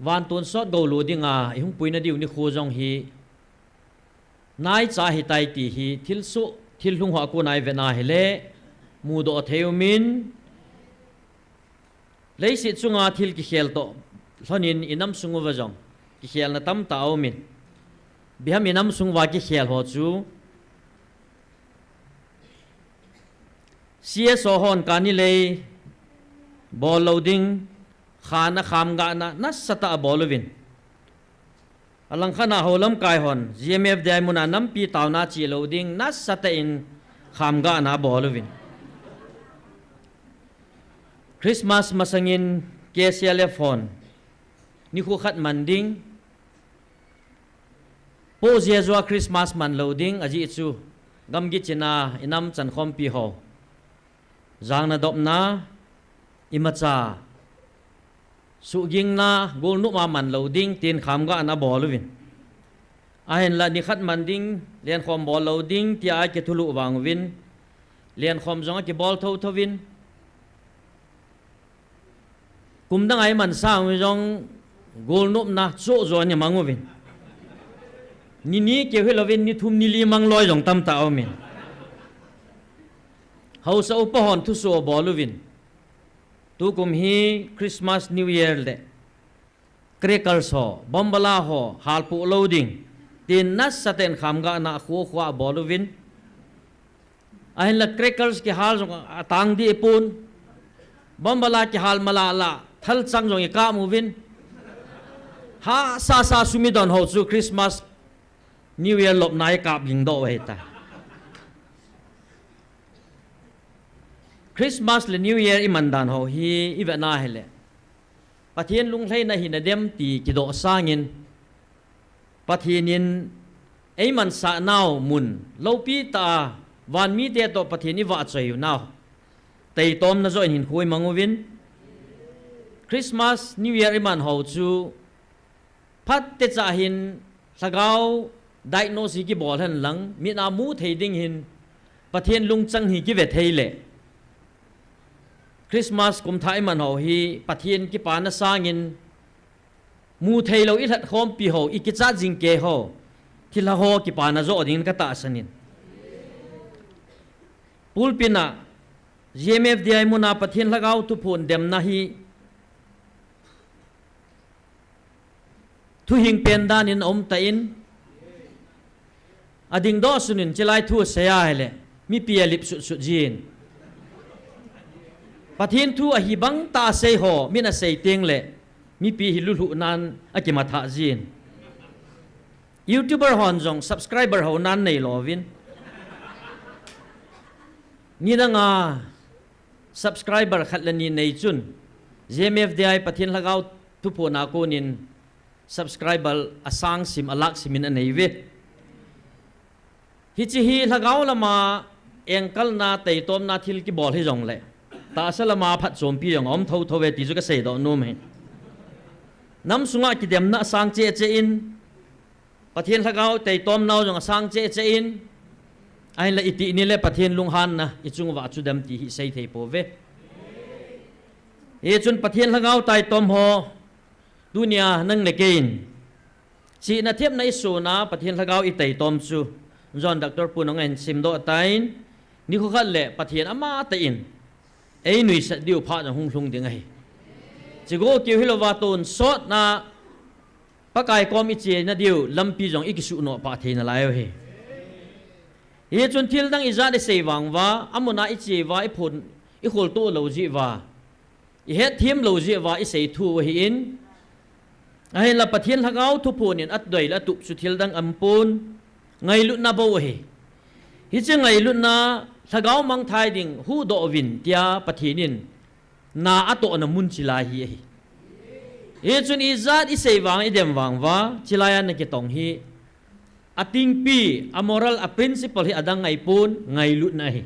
wan ton sot go lo dinga I hung puina diu ni kho jong hi nai cha hi tai ti hi thil lung ha ko nai ve na hele mu do theumin leisi chunga thil ki khel to hlonin inam sungu wa jong ki khel na tam ta min biham inam sung wa ki khel ho chu sia so hon kani le ball loading khana kham ga na sata bolovin alang khana holam kai hon GMFDI muna nampi tauna chi loading nas sata in khamga na bolovin Christmas masangin KCLF phone ni khu khat manding po Jezua Christmas man loading aji chu gam gi china inam chan khom pi ho zang na dop na imacha su ging na gol nu ma man loading tin kham ga na bol win ahen la ni khat man ding lian khom bol loading ti ai ke thulu wang win lian khom zong ki bol tho tho win kum dang ai man sa wi jong gol nu na so zo ni mang win ni ke helovin ni thum ni li mang loi jong tam ta min hau sa upahon thu so boluvin tu kum hi Christmas New Year le crackers ho bombala ho halpu loading tin nas saten khamga na khu khwa boluvin ahin la crackers ki hal jong atang di pun bombala ki hal mala la thal chang jong ka movin ha sa sumidon ho chu Christmas New Year lop nai kap jing do he ta Christmas le New Year imandan ho hi ivana hele pathian lung hlei na hin adem ti ki do sangin pathianin eiman sa naw mun lopi ta van mi te to pathiani wa chai naw tei tom na zo hin khui mangovin Christmas New Year iman ho chu phat te cha hin sagau diagnosis ki bol han lang mi na mu thei ding hin pathian lung chang hi ki ve thei le Christmas kum thai man ho hi pathian ki pa na sangin mu thei lo i that khom pi ho i ki cha jing ke ho thila ho ki pa na zo ding ka ta sanin pulpina GMFDI muna pathian lagau tu phun dem na hi thu hing pen dan in om ta in Ading do sunin chilai thu saya hele mi pia lip su jin pathin thu a hi bang ta sei ho mina sei teng le mi pi hi lu hu nan akima tha jin YouTuber hon jong subscriber ho nan nei lovin ni na nga subscriber khatlani nei chun GMFDI pathin lagau tu po na ko nin subscriber asang sim alak simin anei ve hi chi hi lagau lama engkal na tei tom na thil ki bol hi jong le ta salama phat SONGPI jong om tho ve ti ju ka sei do nom he nam sunga ki dem na sang che in pathian lagau tei tom nau jong sang che in ai la iti ni le pathian lung han na i chung wa chu dam ti hi sei thei po ve e chun pathian lagau tai tom ho dunia nang le kein chi na thiep na isu na pathian lagau i tei tom chu John Dr. Punong en simdo tain ni ko khat le pathian ama ta in ei nui sa diu pha jong hung ding ai chigo ki hilowa ton sot na pakai kom i che na diu lampi jong ikisu no pa theina lai he ye chun thil dang iza de sei wang wa amuna i che wa i phun i khol to lo ji wa i het thim lo ji wa i sei thu hi in ai la pathian lagau thu phunin at doi la tup su thil dang ampun ngai lut na bo he hi che ngai lut na lagau mang thai ding hu do win tia pathinin na ato na mun chila hi e chun izat i sei wang i dem wang wa chilaya na ki tong hi ating pi a moral a principle hi adang ngai pun ngai lut na hi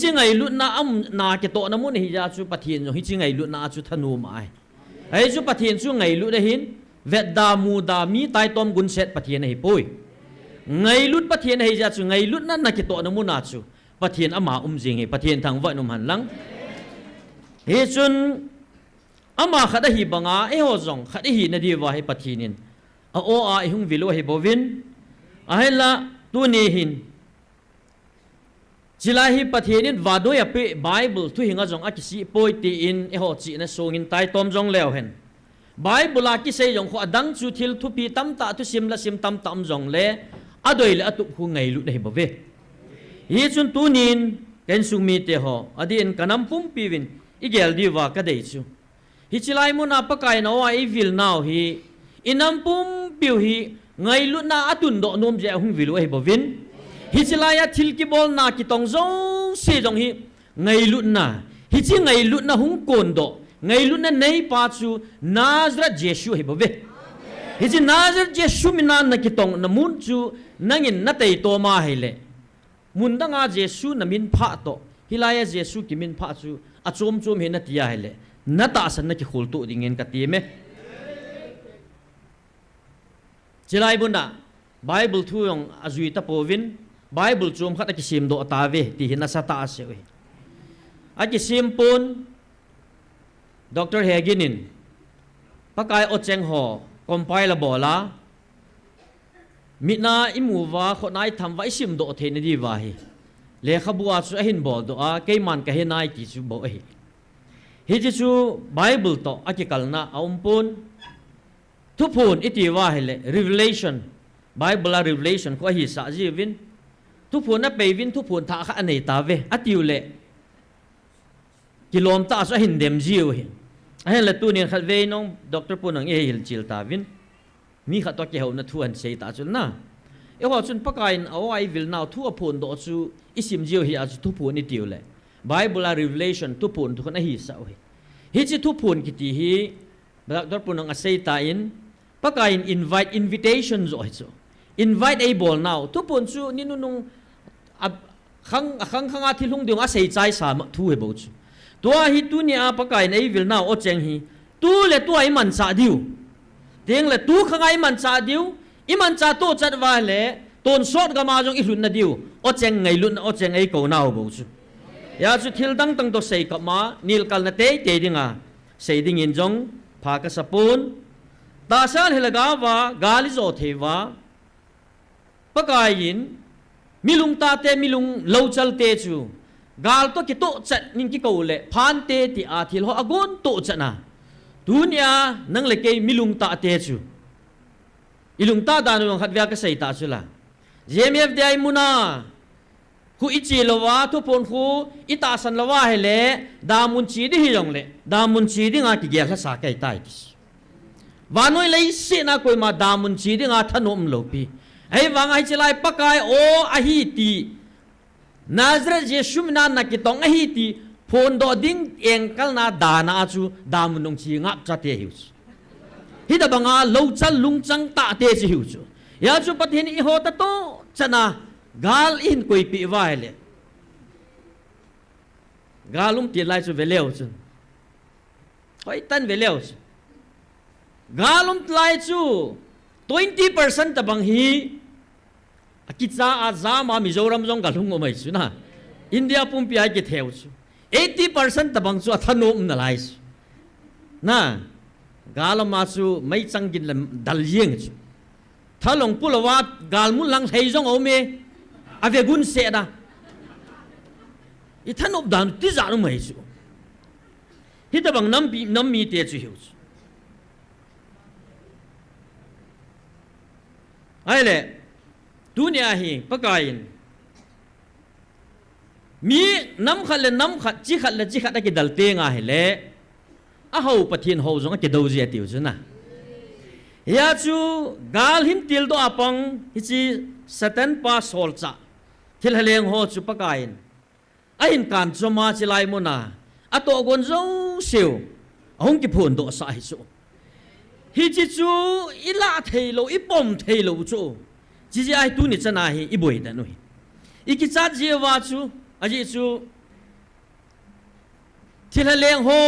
chi ngai lut na am na ki to na mun hi ja chu pathin hi chi ngai lut na chu thanu mai ai chu pathin chu ngai lut da hin vet da mu da mi tai tom gun set pathin hi pui ngai lut pathian hei ja chu ngai lut na ki to na mu na chu pathian ama jing he pathian thang wa num han lang he chun ama khada hi banga e ho jong khada hi na di wa he pathinin a o a hung vilo he bovin a hela tu ni hin chila hi pathinin wa do ya pe bible thu hinga jong a ki si poi ti in e ho chi na songin tai tom jong leo hen bible a ki sei jong kho adang chu thil thu pi tam ta tu sim la sim tam tam jong le adoi le atup hu ngai lu dei bove hi chun tunin ken sungmi te ho adin kanam pum piwin igel diwa ka dei chu hi chilai mu na pakai na wa evil now hi inam pum piu hi ngai lu na atun do nom je hung vilu ei bovin hi chilai ya thil ki bol na ki tong zo se jong hi ngai lu na hi chi ngai lu na hung kon do ngai lu na nei pa chu nazra jesu hi bove hi chi nazar jesu minan na kitong na mun chu nangin na tei to ma hele mun danga jesu na min pha to hilaya jesu ki min pha chu achom chom he na tia hele na ta san na ki khul tu dingen ka ti me chilai bunda bible thu yong azui ta povin bible chom khat ki sim do ta ve ti hina sa ta se we a ki sim pun dr heginin pakai o cheng ho compile bola mitna imuwa khonai tham vai sim do the ni di wa hi le khabua chu hin bol do a keiman ka hinai ki chu bo hi hi chu bible to akikalna aumpun thupun iti wa hele revelation bible la revelation ko hi sa ji vin thupun na pe vin thupun tha kha anei ta ve atiu le kilom ta so hin dem jiu hi ai la tu ni khat ve nong doctor punang e hil chil ta vin mi kha to ke ho na thuan sei ta chun na e ho chun pakain awai vil naw thu apun do chu isim jiu hi a chu thupun itiu le bible la revelation thupun thu na hi sa hi chi thupun ki ti hi doctor punang a sei ta in pakain invite invitation zo chu invite a bol now thupun chu ninunung khang a thilung diong a sei chai sa ma thu he bo chu tua hi tu ni a pakai nei vil na o cheng hi tu le tu ai man cha diu teng le tu khang ai man cha diu i man cha to chat wa le ton sot ga ma jong i hlun na diu o cheng ngai lun o cheng ai ko na bo chu ya chu thil dang tang to sei ka ma nil kal na te te dinga sei ding in jong pha ka sapun ta sal helaga wa gali zo thewa pakai in milung ta te milung lo chal te chu gal to ki to chat ning ki ko le phan te ti a thil ho agon to chana dunia nang le ke milung ta te chu ilung ta da no khat vya ka sei ta chu la GMFDI muna khu ichi lowa thu pon khu ita san lowa hele da mun chi di hi yong le da mun chi di nga ki gel sa kai tai ti wa noi lei se na koi ma da mun chi di nga thanom lo pi ai wang ai chilai pakai o a hi ti Nazareth Jesu na nakitong a hi ti phon do ding engkal na dana chu damunong chi ngap cha te hiu hi da banga lo chal lung chang ta te chi hiu chu ya chu pathin i ho ta to chana gal in koi pi wa le galum ti lai chu veleu chu hoi tan veleu chu galum lai chu 20% ta bang hi akitsa azama mizoram jong galung o mai chu na India pumpi ai ke theu chu 80% ta bang chu athanom na lai chu na galama chu mai changin dal yeng chu thalong pulawa galmun lang thei jong o me ave gun se da i thanop dan ti za no mai chu hi ta bang nam mi te chu hiu chu ai le dunia hi pakain mi nam khat chi khat ki dal te nga hele a ho pathin ho jong ke do je tiu chu na ya chu gal him til do apang hi chi satan pa sol cha thil haleng ho chu pakain a hin kan choma chi lai mo na a to gon zo siu hong ki phun do sa hi chu hi chi chu ila theilo i pom theilo chu ji ai tu ni chana hi i boi da no hi iki cha je wa chu aji chu thila leng ho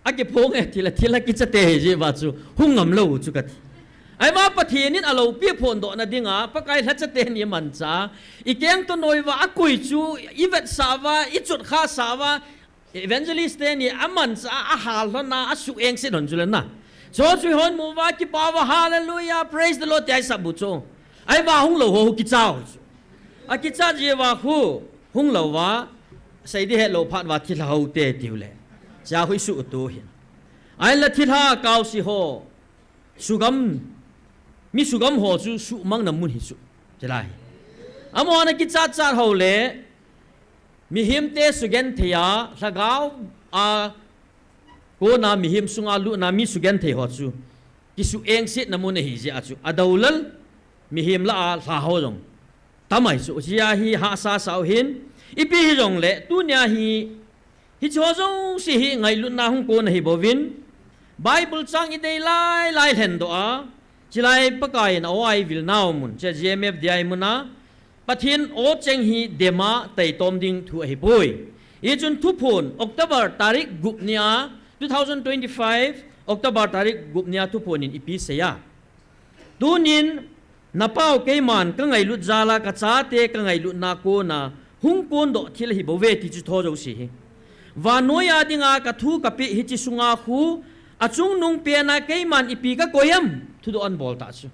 ake phong e thila ki cha te je wa chu hungam lo chu ka ai ma pathianin alo pi phon do na dinga pakai la cha te ni man cha i keng to noi wa akui chu i vet sa wa i chut kha sa wa evangelist te ni aman cha a hal na a su eng se don chu le na so chu hon mu wa ki pa wa hallelujah praise the lord ai sabu chu ai ba hung lo ho ki chao a ki cha je wa khu hung lo wa sai di he lo phat wa thi ho te tiu le cha hui su tu hin ai la thi ha kaw si ho sugam mi sugam ho chu su mang na mun hi su chelai amo na ki cha cha ho le mi him te sugen thia sagao a ko na mi him sunga lu na mi sugen the ho chu ki su eng sit na mun hi je a chu adolal mi him la sa ho jong tamai su sia hi ha sa sao hin ipi hi jong le tu nya hi cho jong si hi ngai lu na hung ko na hi bovin bible chang i dei lai hen do a chilai pakai na oi vil naw mun che GMFDI muna pathin o cheng hi dema tai tom ding thu hi pui i chun thu phun October tarik gupnia 2025 October tarik gupnia thu phun in ipi seya tunin napau keiman ka ngai lut zala ka cha te ka ngai lut na ko na hung kon do thil hi bove ti chu tho jo si wa noya dinga ka thu ka pi hi chi sunga khu achung nung pe na keiman ipi ka koyam thu do an bol ta chu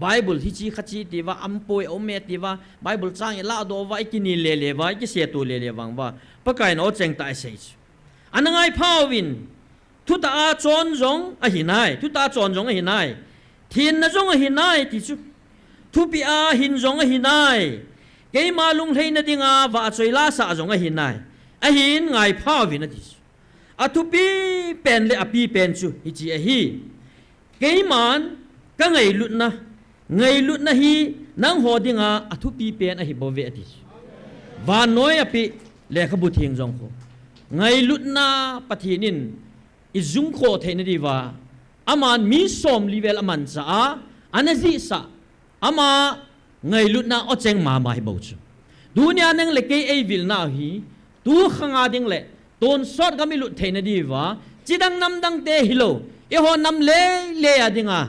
Bible hi chi khachi ti wa ampoi ome ti wa Bible chang la do wa ikini le le wa ki se tu le le wang wa pakai no cheng ta sei anangai phawin thu ta a chon jong a hinai thu ta chon jong a hinai thin na jong a hinai ti chu thu pi a hin jong a hinai ke ma lung theina dinga wa choi la sa jong a hinai a hin ngai phawin a ti a thu pi pen le a pi pen chu hi chi a hi ke man ka ngai lut na hi nang ho dinga a thu pi pen a hi bo ve ti wa noi a pi le khabu thing jong ko ngai lut na pathinin izung kho theina di wa aman mi som level aman cha anazi sa ama ngai lut na o cheng ma mai bo chu dunia nang le ke ei vil na hi tu khanga ding le ton sot ga mi lut theina di wa chidang nam dang te hilo e ho nam le le adinga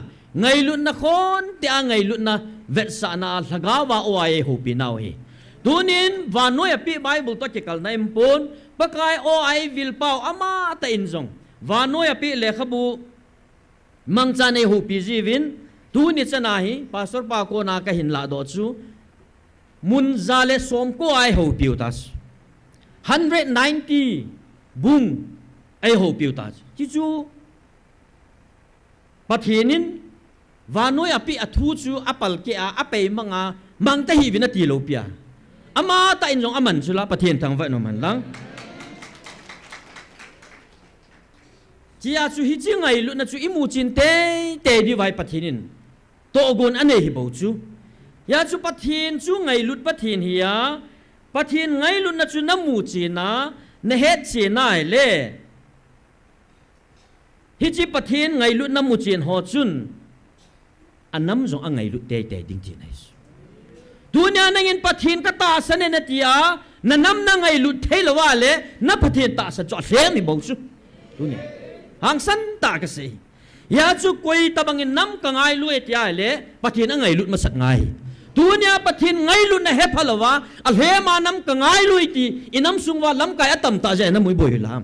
ngai lut na khon te a ngai lut na vet sa na laga wa o ai ho pi naw hi tunin wa noi pi Bible to ke kal na impon pakai o ai vil pau ama ta in jong wa noi pi le khabu mangcha nei ho pi jivin tu ni chana hi pastor pa ko na ka hin la do chu mun zale som ko ai ho piu tas 190 bung ai ho piu tas chi chu pathinin wa noi api athu chu apal ke a apei manga mangta hi vina ti lo pia ama ta in jong aman chula pathin thang va no man lang chia chu hi chi ngai lu na chu imu chin te di vai pathinin to gon ane hi bo chu ya chu pathin chu ngai lut pathin hiya pathin ngai lut na chu namu chi na na het chi nai le hi chi pathin ngai lut namu chin ho chun anam zong angai lut te ding chi nai dunia nangin pathin ka ta sane na tia na nam na ngai lut thelo wa le na pathin ta sa cho hleng ni bo chu dunia hang san ta ka se ya chu koi tabangin nam ka ngai lu etia le pathin angai lut masat ngai dunia pathin ngai lut na he phalawa al he ma nam ka ngai lu ti inam sungwa lam kai atam ta je na mui boi lam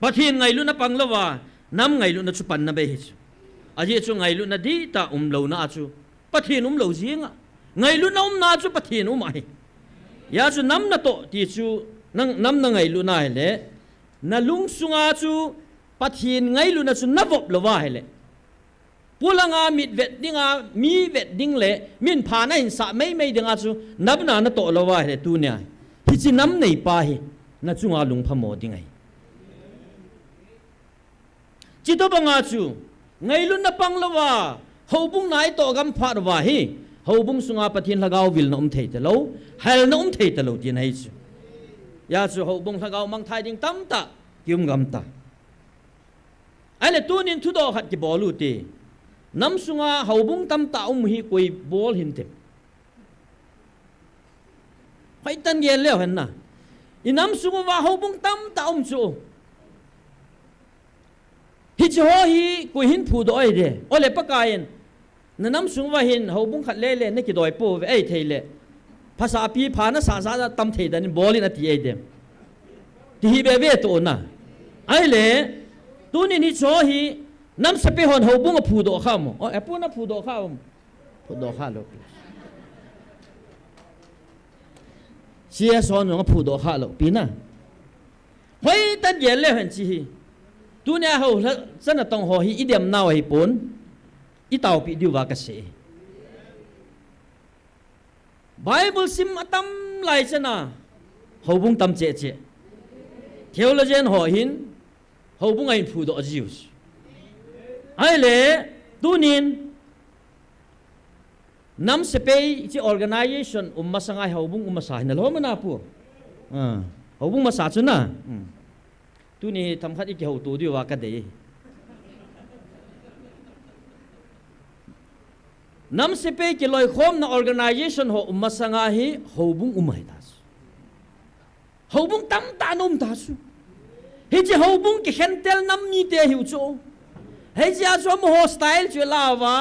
pathin ngai lut na panglawa nam ngai lut na chu pan na be hi aje chu ngai lut na di ta lo na chu pathin lo jinga ngai lut na na chu pathin mai ya chu nam na to ti chu nam na ngai lu na hele na lung sunga chu pathin ngai lu na chu na vop lawa hele pulanga mit vet dinga mi vet ding le min pha na in sa mei dinga chu nabna na to lawa hele tu nya hi chi nam nei pa hi na chunga lung phamo dingai chi to banga chu ngai lu na pang lawa hobung nai to gam pha wa hi hobung sunga pathin lagaw vil na thei te lo hel na thei te lo tin hai chu ya chu ho bong thagau mang thai ding tam ta kim gam ta ai le tunin thu do khat ki bolu ti nam sunga ho bung tam ta hi koi bol hin te phai tan ye le han na i nam sunga wa ho bung tam ta chu hi chu ho hi koi hin phu do ai de ole pakayen na nam sunga hin ho bung khat le na ki doi po ve ai thei leภาษาปีผานะสาสาตำเทดันบอลินาทีเอเดมที่เบเวตัวน่ะไอ้เล่ตัวนี้นี่โชฮีน้ำสเปฮอนหูบุ้งผูดอข้ามอ๋อแอปปูน่ะผูดอข้ามผูดอข้าลูกเสียสอนของผูดอข้าลูกปีน่ะเฮ้ยตันเย็นเลยเห็นจีตัวนี้เขาฉันน่ะต้องหอฮีอีเดียมน่าวฮีปนอีเต่าปีดิววากเสBible sim atam lai chana hobung tam che che theologian ho hin hobung ai phu do jius ai le tunin nam se pe chi organization masangai hobung masa na lo mana pu hobung masa chuna tu ni tham khat ik ho tu di wa ka de nam se pe ki loi khom na organization ho masanga hi hobung umai ta hobung tam ta nom ta su hi chi hobung ki khentel nam ni te hiu cho hei chi a cho mo hostile chu lawa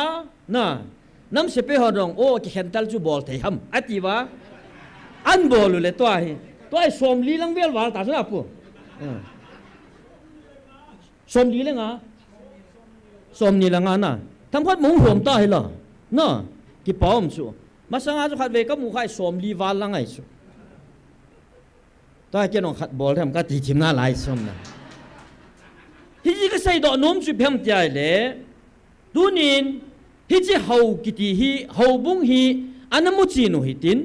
na nam se pe ho dong o ki khentel chu bol thei ham ati wa an bol le to hi to ai som li lang vel wal ta sa pu som li le nga som ni la nga na tham phot mong hom ta hi la na ki pom chu masanga chu khat ve ka mu khai som li wal lang ai chu ta ke nong khat bol tham ka ti chim na lai som na hi ji ka sai do nom chu phem tia le tu nin hi ji hau ki ti hi hau bung hi anamu chi no hi tin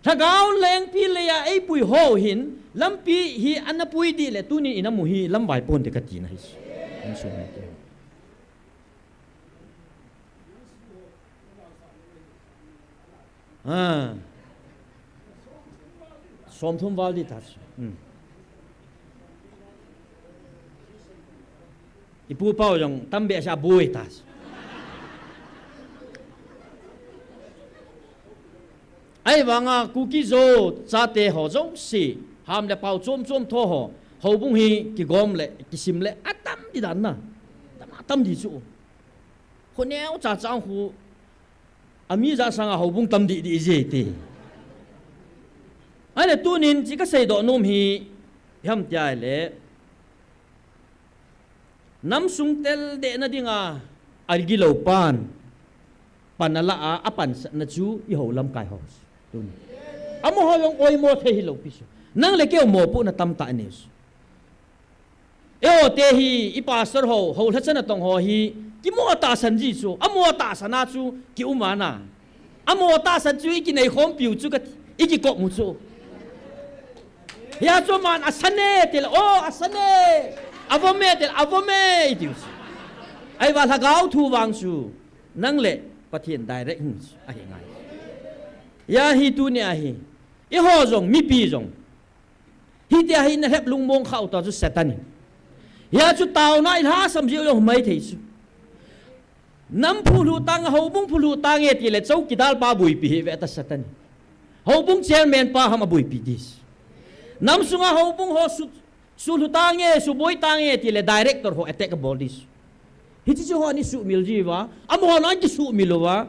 thagao leng pi le ya ei pui ho hin lampi hi anapui di le tu ni inamu hi lam vai pon te ka ti na hi an so na te som thum wal di tas ipu pau jong tambe sa bui tas ai wanga kuki zo cha te ho zo si ham le pau chom chom tho ho ho bung hi ki gom le ki sim le atam di dan na tam di chu khoneu cha chang hu ami za sanga ho bung tam di je ti ai le tu nin chi ka sei do nom hi ham tia le nam sung tel de na dinga algi lo pan panala a apan na chu i ho lam kai ho tu ni amo ho yong oi mo the hi lo pisu nang le ke mo pu na tam ta ni eo te hi i pastor ho ho thachana tong ho hi ki mo ta san ji chu amo ta sana chu ki umana amo ta san chu i ki nei khom piu chu ka i ki ko mu chu ya chu man asane tel o asane avome tel avome dius ai wa thagau thu wang chu nang le pathian direct hin a hi ngai ya hi tu ne a hi i ho jong mi pi jong hi te hi na hep lung mong khau ta chu satan ya chu Taona i ha sam jiu yong mai thei chu nam phulu tang ho bung phulu tang e ti le chau ki dal pa bui pi ve ta satan ho bung chairman pa ham bui pi dis nam sunga ho bung ho su lu tang e su boi tang e ti le director ho attack bodies hi chi ho ni su mil ji wa am ho na ki su mil wa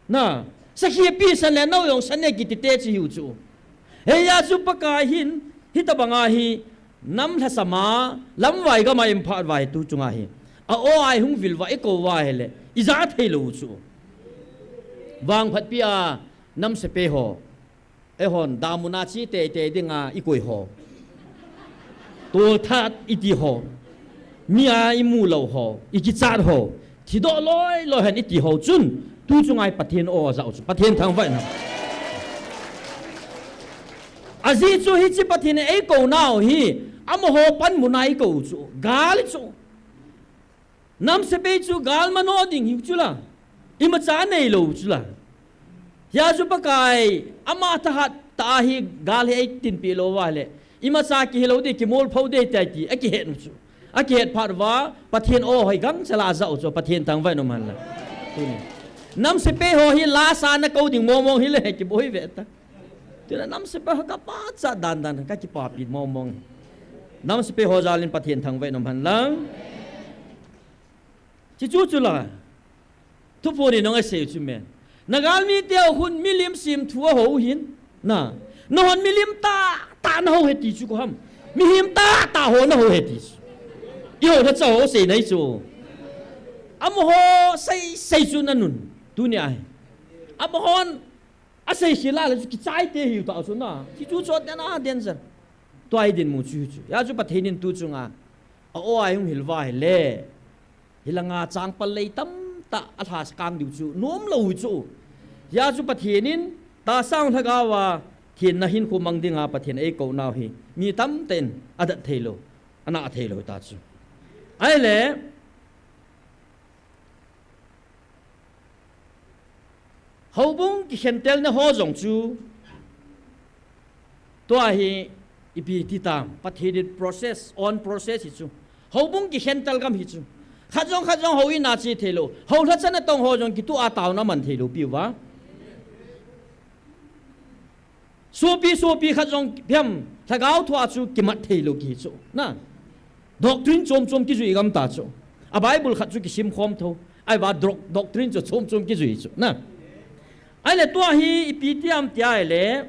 na sa hi pi san le no yong san ne ki ti te chi hu chu he ya chu pa ka hin hi ta banga hi nam la sama lam vai ga mai pha vai tu chunga hi a o ai hung vil wa e ko wa hele i za thei lo chu wang phat pi a nam se pe ho e hon damuna chi te te dinga i koi ho to that i ti ho mi a i mu lo ho i ki chat ho thi do loi lo han i ti ho chun tu chungai pathian o za chu pathian thang vai na azi chu hi chi pathian e ko nau hi am ho pan munai ko chu gal chu nam se pe chu gal mano ding hi chu la ima cha nei lo chu la ya chu pa kai ama tha hat ta hi gal he tin pi lo wa le ima cha ki lo de ki mol phau de tai ti a ki het chu a ki het phar wa pathian o hoi gang chala za chu pathian tang vai no man la tu ni nam se pe ho hi la sa na ko ding mo mo hi le ki boi ve ta tu na nam se pe ka pa cha dan dan ka ki pa pi mo mong nam se pe ho jalin pathian thang vai no man lang chi chu chu la tu po ni no nga se chu men nagal mi te hun milim sim thua ho hin na no hon milim ta na ho he ti chu ko ham mi him ta ho na ho he ti i ho tha cha ho se nei chu am ho sei chu na nun tu ni ai am hon a sei hila la ki chai te hi ta chu na chi chu cho te na dancer to ai din mu chu chu ya chu pathin tu chu nga a o ai hung hilwa he le hilanga chang pal lei tam ta athas kang diu chu nom lo chu ya chu pathienin ta sang thaga wa thin na hin khu mang dinga pathin ei ko naw hi mi tam ten adat thelo ana thelo ta chu ai le hobung ki hentel na ho jong chu to hi ipi ti tam pathin process on process hi chu hobung ki hentel gam hi chu khát rong hậu in na chi thế lo hậu thắt chân tông hậu rong kitu a tao na man thế lo piu wa sopi khát rong piam thagao thua chu kimat thế lo ki chu na doctrine chom ki zui gam ta chu a bible khát chu ki sim khom tho ai wa doctrine chu chom ki zui chu na ai le tua hi ipitiam tia ai le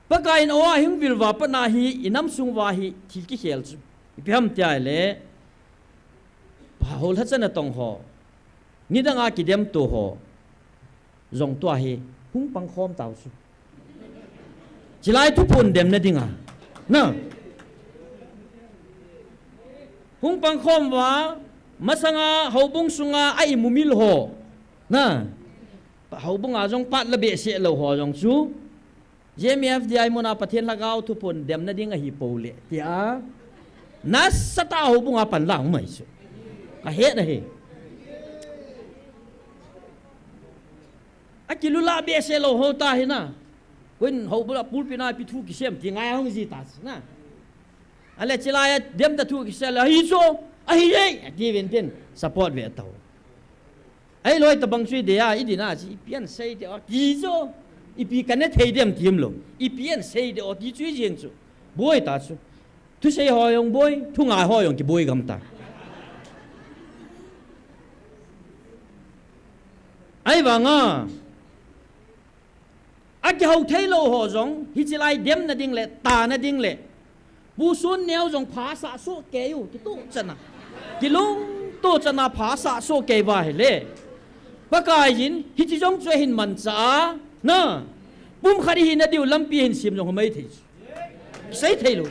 pagain oa hing vilwa pana hi inam sungwa hi thil ki khel chu ipiham tia le hol hachana tong ho nidanga ki dem to ho zong tua hi hung pang khom taw su chilai tu pun dem na dinga na hung pang khom wa masanga hobung sunga ai mumil ho na hobung a jong pat la be se lo ho jong chu GMFDI mona pathian lagao tu pun dem na dinga hi pole tia nas sata hobung a pan lang mai su ka he na he akilula be se lo ho ta hi na when hobula pulpina pi thu ki sem ti ngai hong ji ta na ale chilaya dem da thu ki se la hi so a hi ye ti ven ten support ve taw ai loi ta bang sui de ya idina chi pian sei de ki so ipi kan thei dem tim lo ipian sei de o ti chui jeng chu boi ta chu tu sei ho yong boi thu ngai ho yong ki boi gam ta ai wanga aki hau thei lo ho jong hi chilai dem na ding le ta na ding le bu sun neo jong pha sa so ke yu ki tu chana ki lung to chana pha sa so ke wa he le pakai jin hi chi jong chwe hin man cha na pum khari hin na diu lampi hin sim jong mai thei sei thei lo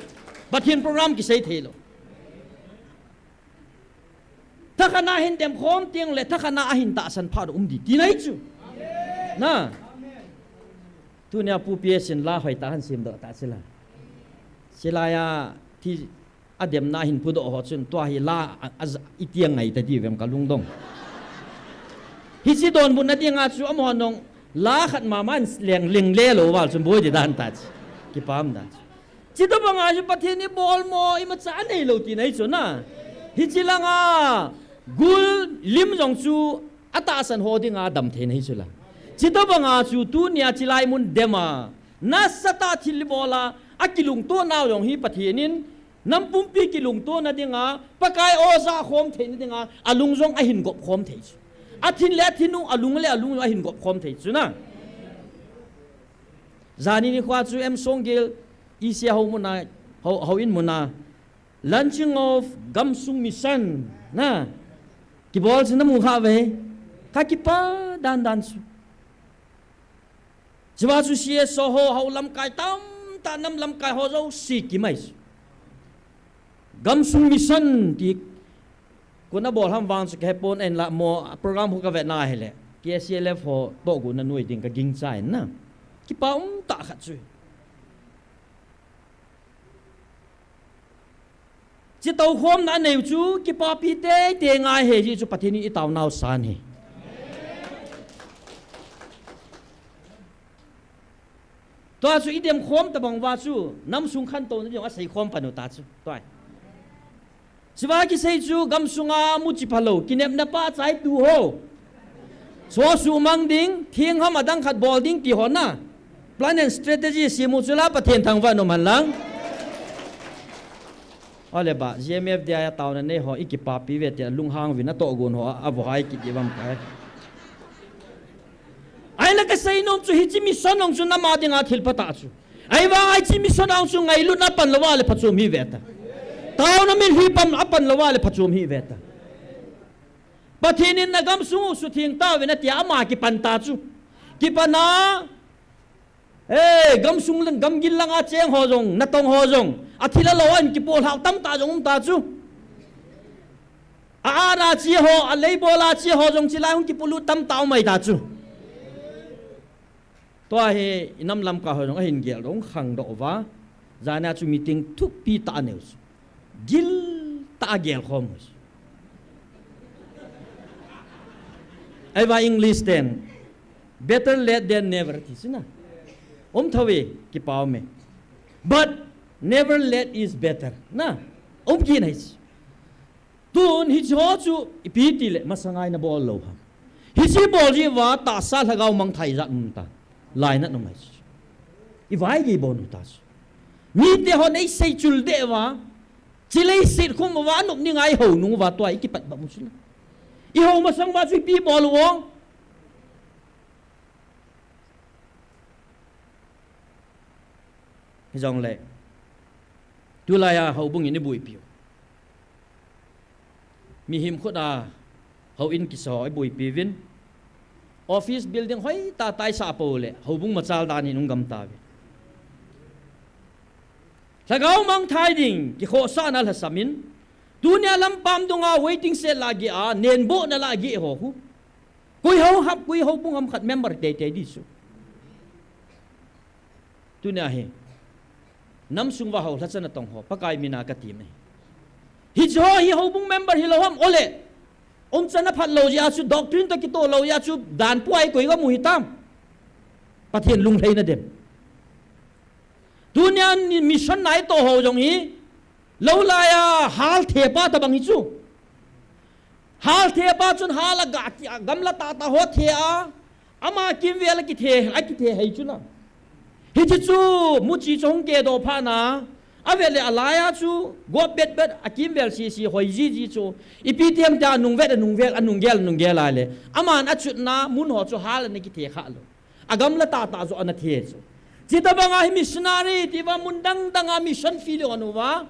bathin program ki sei thei lo thakana hin dem khom tiang le thakana a hin ta san pha do di ti nai chu na tu nya pu pie sin la hoi ta han sim do ta sila sila ya ti adem na hin pu do ho chun to hi la itiang ngai ta di vem ka lung dong hi si don bun na di nga chu am honong la khat ma man leng ling le lo wal chun boi di dan ta ki pam da chi to banga ju pathin ni bol mo i ma cha nei lo ti nai chu na hi chi la nga gul lim jong chu ata san ho ding a dam the nei chu la chito banga chu tu nia chilai mun dema na sata thil bola akilung to naw yong hi pathinin nampum pi kilung to na dinga pakai oza khom thein dinga alung jong a hin gop khom thei chu athin le thinu alung le alung a hin gop khom thei chu na zani ni khwa chu em songgil isia ho muna ho in muna launching of gamsung mission na kibol sina mu kha ve ka kipa dan su jwa chu sie so ho ho lam kai tam ta nam lam kai ho zo si ki mai gamsung mission ti kuna bol ham wang su ke pon en la mo program hu ka ve na hele KCLF ho to gu na nuai ding ka ging sai na ki pa ta khat chu chi tau khom na nei chu ki pa pi te ngai he ji chu pathini i taw nau san he to chu idem khom ta bang wa chu nam sung khan to na jong a sei khom panu ta chu toi siwa ki sei chu gam sunga mu chi phalo kinep na pa chai tu ho so su mang ding thieng ham adang khat bol ding ti hona plan and strategy simu chula pathen thang wa no man lang ole ba GMFDI Taona ne ho ikipa pi ve te lung hang vina to gun ho avohai ki divam kai ai la ka sei nom chu hi chi mi sonong chu na ma dinga thil pata chu ai wa ai chi mi sonong chu ngai lu na pan lawa le phachum hi ve ta Taona min hi pam apan lawa le phachum hi ve ta pathinin na gam su su thing ta ve na ti ama ki pan ta chu ki pana gam sung lang gam gil lang a cheng ho jong na tong ho jong athila lawan ki pol hau tam ta jong ta chu a ra chi ho a lei bola chi ho jong chi lai hung ki pulu tam taw mai ta chu to he inam lam ka ho jong a hin gel dong khang do wa zana chu meeting thu pi ta news gil ta gel khom ai va english then better late than never tisna thawe ki paw me but never late is better na ki nai tun hi cho chu ipi ti le masangai na bol lo ha hi chi bol ji wa ta sa lagau mang thai za ta lai na no mai i vai gi bon ta mi te ho nei sei chul de wa chi lei sit khum wa nup ni ngai ho nu wa toai ki pat ba mu chu i ho ma sang wa chu pi bol wong dòng lệ tu la ya hậu bung in bui piu mi him khot a hậu in ki so bui pi vin office building hoi ta tai sa po le hậu bung ma chal dan in gam ta vi sagau mang thai ding ki kho sa na la samin dunia lam pam dunga waiting set lagi a nen bo na lagi ho hu kui ho hap kui ho bung am khat member te te di su dunia he nam sung wa ho la chana tong ho pakai mina ka ti me hi jo hi ho bung member hi lo ham ole om chana phat lo ya chu doctrine to ki to lo ya chu dan puai koi ga mu hi tam pathian lung thei na dem dunia ni mission nai to ho jong hi lo la ya hal the pa ta bang hi chu hal the pa chun hala ga gam la ta ho the a ama kim vel ki the a ki the hai chu na hi chu mu chi chong ke do pha na avele alaya chu go bet bet akim vel si si hoi ji chu iptm ta nung vel anung gel la le aman achut na mun ho chu hal ne ki the kha lo agam la ta zo ana the chu chita banga hi missionary ti wa mun dang mission feel on wa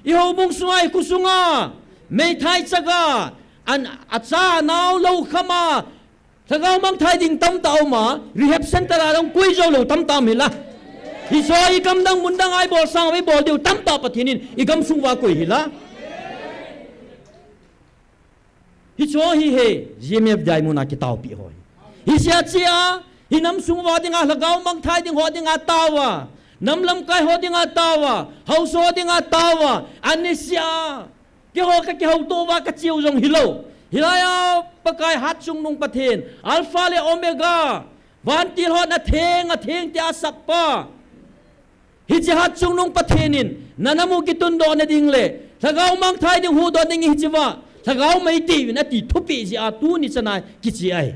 i ho bung suai kusunga mei thai chaga an acha naw lo khama sagau mang thai ding tam tau ma rehab center a long kui jo lo tam tam hi la hi so i kam dang mun dang ai bol sang ai bol diu tam ta pathinin i kam sung wa koi hi la hi so hi he GMFDI muna ki tau pi hoi hi sia chia hi nam sung wa ding a lagau mang thai ding ho ding a tawa nam lam kai ho ding a tawa hau so ding a tawa anisia ki ho ka ki ho to wa ka chiu jong hi lo hilaya pakai hat chung nung pathin alpha le omega van til hot na theng ti asap pa hi chi hat chung nung pathinin nanamu ki tun do na ding le sagau mang thai ding hu do ding hi chiwa sagau mai ti na ti thupi ji a tu ni chana ki chi ai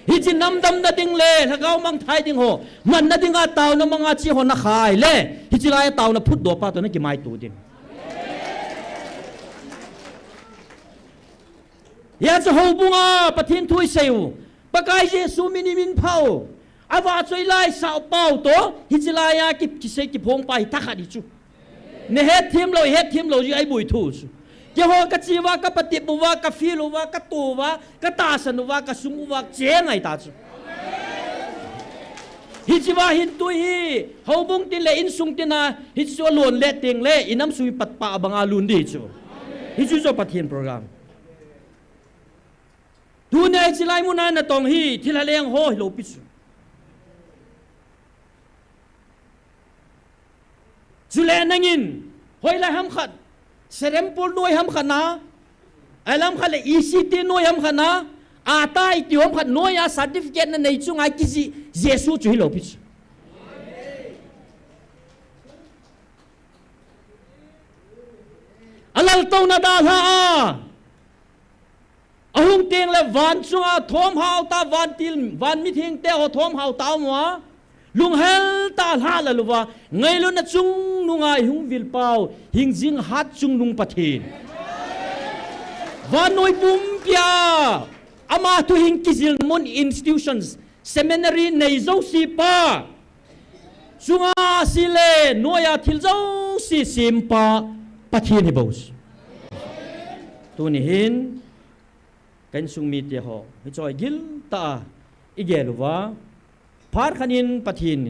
hi chi nam dam na ding le sagau mang thai ding ho man na ding a taw na manga chi ho na khai le hi chi lai taw na phut do pa to na ki mai tu ding ya cho ho bunga pathin thui seu pakai jesu minimin phao awa choi lai sao pau to hijilaya ki se ki phong pai ta khadi chu ne het thim lo ji ai bui thu chu ke ho ka chiwa ka pati buwa ka filu wa ka tu wa ka ta san wa ka sung wa che ngai ta chu hijiwa hin tu hi ho bung tin le in sung tin na hi so lon le teng le inam sui pat pa banga lun di chu hi chu zo pathin program tu nei chilai muna na tong hi thilaleng ho lo pisu chule nangin hoi la ham khat serem pol noi ham khana alam khale ECT noi ham khana ata ti hom khat noi a certificate na nei chungai ki ji jesu chu hi lo pisu alal to na da ha ahung teng le van chunga thom hau ta van til van mi thing te ho thom hau ta mo lung hel ta la la luwa ngai lu na chung nunga hung vil pau hing jing hat chung nung pathin van noi pum pia ama tu hing kizil mon institutions seminary nei zo si pa chunga sile noya thil zo si simpa pathin hi bos tu ni hin kan sung mi te ho hi choi gil ta igeluwa phar khanin pathin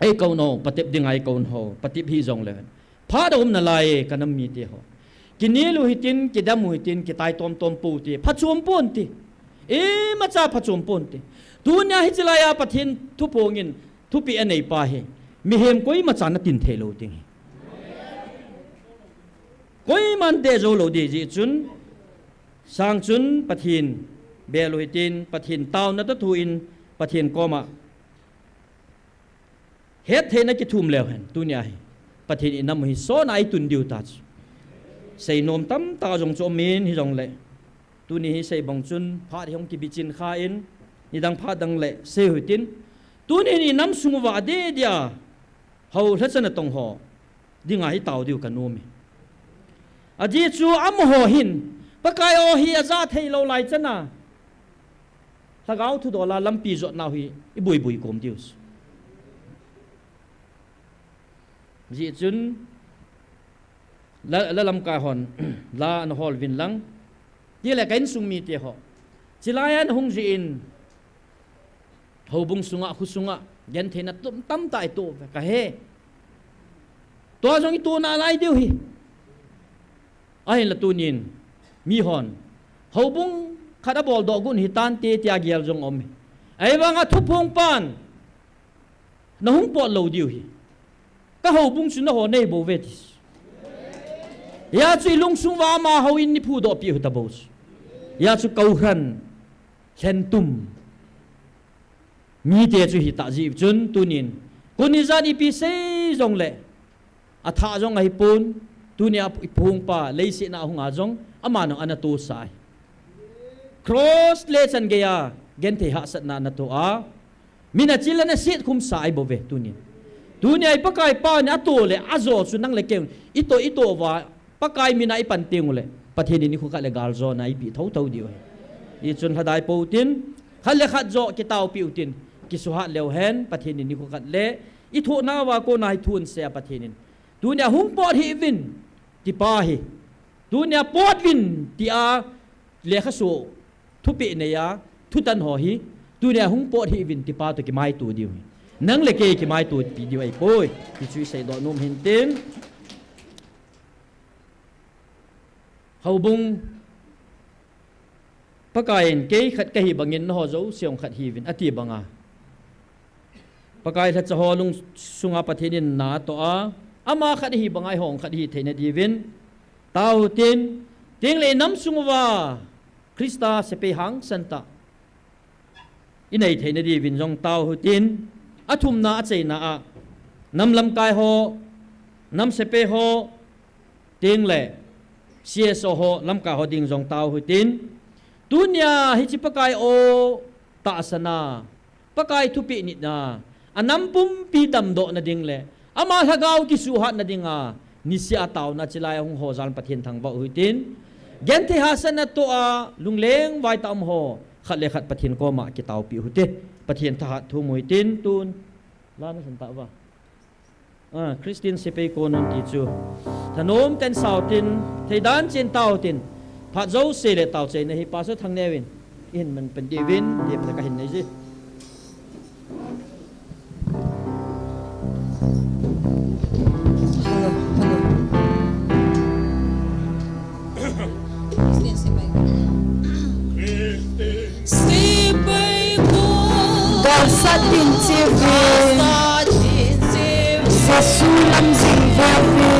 ai kauno patip ding ai kaun ho patip hi jong le pha dom na lai kanam mi te ho kinilu hitin kidamu hitin kitai tom pu ti phachum pon ti e macha phachum pon ti dunya hi chalaya pathin thu pongin thu pi anei pa he mi hem koi macha na tin thelo ting koi man te zo lo di ji chun sang chun pathin belu hitin pathin taw na ta thu in pathin koma het the na ki thum lew hen dunya hi pathin inam hi so na ai tun diu ta sei nom tam ta jong cho min hi jong le tu ni hi sei bang chun pha hi hong ki bichin kha in ni dang pha dang le se hutin tu ni nam sungwa de dia ho thachana tong ho dinga hi taw diu kanomi aji chu am ho hin pakai o hi aza thei lo lai chana lagau thu dola lampi zo na hi ibui bui kom dius ji chun la lam ka hon la an hol vin lang ti le kain sung mi te ho chilayan hung ji in hobung sunga khu sunga gen thena tum tam tai to ka he to jong tu na lai diu hi ai la tunin mi hon hobung khada bol do gun hi tan te tia gial jong om ai wanga thu phung pan na hung po lo diu hi ka hobung su na ho nei bo vetis ya chui lung sung wa ma ho in ni phu do pi hu ta bos ya chu kau hran chen tum mi te chu hi ta ji chun tunin kuni za di pi se jong le a tha jong ai pun tunia phung pa leisi na hung a jong ama no ana tu sai cross le chan ge ya gen the ha sat na na to a mina chila na sit khum sai bo ve tunin tunia ai pakai pa ni ato le azo chu nang le kem ito wa pakai mina i pan ting le pathini ni khu ka le gal zo na i bi thau thau diu i chun hadai po tin khale khat zo ki taw pi utin ki suha leo hen pathini ni khu kat le i thu na wa ko nai thun se pathinin tunia hung pot hi vin ti pa hi tunia pot vin ti a le kha so thu pi ne ya thu tan ho hi tunia hung pot hi vin ti pa to ki mai tu diu nang le ke ki mai tu pi diu ai poi ti chui sai do nom hin tin hobung pakain ke khat ka hi bangin ho zo siong khat hi vin ati banga pakai that cha ho lung sunga pathinin na to a ama khat hi bangai hong khat hi theina divin tau tin ting le nam sungwa krista sepe hang santa inai theina divin jong tau hu tin athum na acheina a nam lam kai ho nam sepe ho ting le CSO ho lam ka ho ding jong tau hu tin tunya hi chi pakai o ta sana pakai thupi ni na anam pum pi dam do na ding le ama hagau ki suhat na dinga nisia taw na chilai hong ho zan pathin thang ba hu tin gen the hasan na to a lungleng wai tam ho khat le khat pathin ko ma ki taw pi hu te pathin tha thu moi tin tun la na san ta ba Christian sepe ko non ti chu thanom ten sautin theidan chen taw tin pha zo se le taw che na hi pa so thang nevin in man pen divin de pa ka hin nei ji Sa tin TV sa sulam zingverve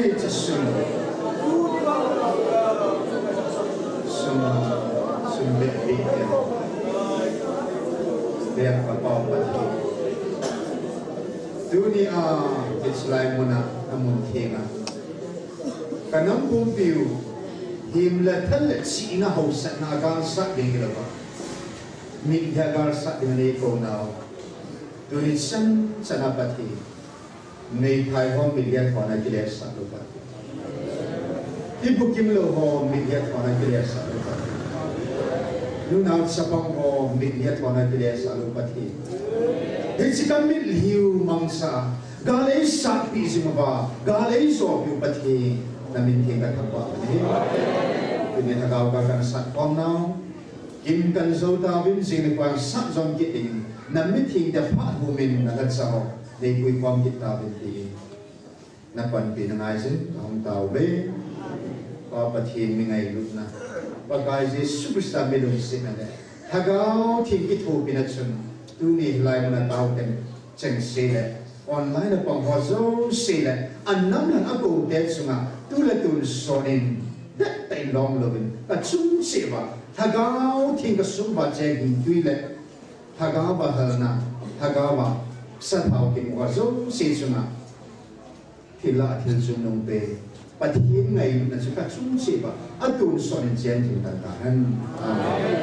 hei cha sum be be be ka pa pa tu ni it's like mona amun thenga kanam pum piu him la thal si na ho sat na ga sa ding la ba mi ya ga sa ding nei ko now tu ni san sanapati nei thai ho mi ya ko na kile sa lo ba ibu kim lo ho mi ya ko na kile sa lo ba nu na sa pang ho mi ya ko na kile sa lo ba ti Hei kami liu mangsa galai sa pi simaba galai so pi pati namin tinggal thapa ni ini thagau ka kan sat pom now kim kan zo ta win sing ni kwang sat zong ki ding namin ting da pha humin na lat sa ho nei kui kwam ki ta bin ti na pan pi na ngai sin hong tau be pa pati mi ngai lut na pa gai je superstar me dong sin na thagau ting ki thu pi na chun tu ni lai na tau ten cheng se le online pang ho zo se le annam lan ago de sunga tu la tu sonin dat tai long lovin ka chung se ba thagao thing ka sum ba che gi tu le thagao ba halna thagao ba san hau ki ho zo se sunga thila thil chung nong pe pathin ngai na chu ka chung se ba atun sonin chen thing ta han amen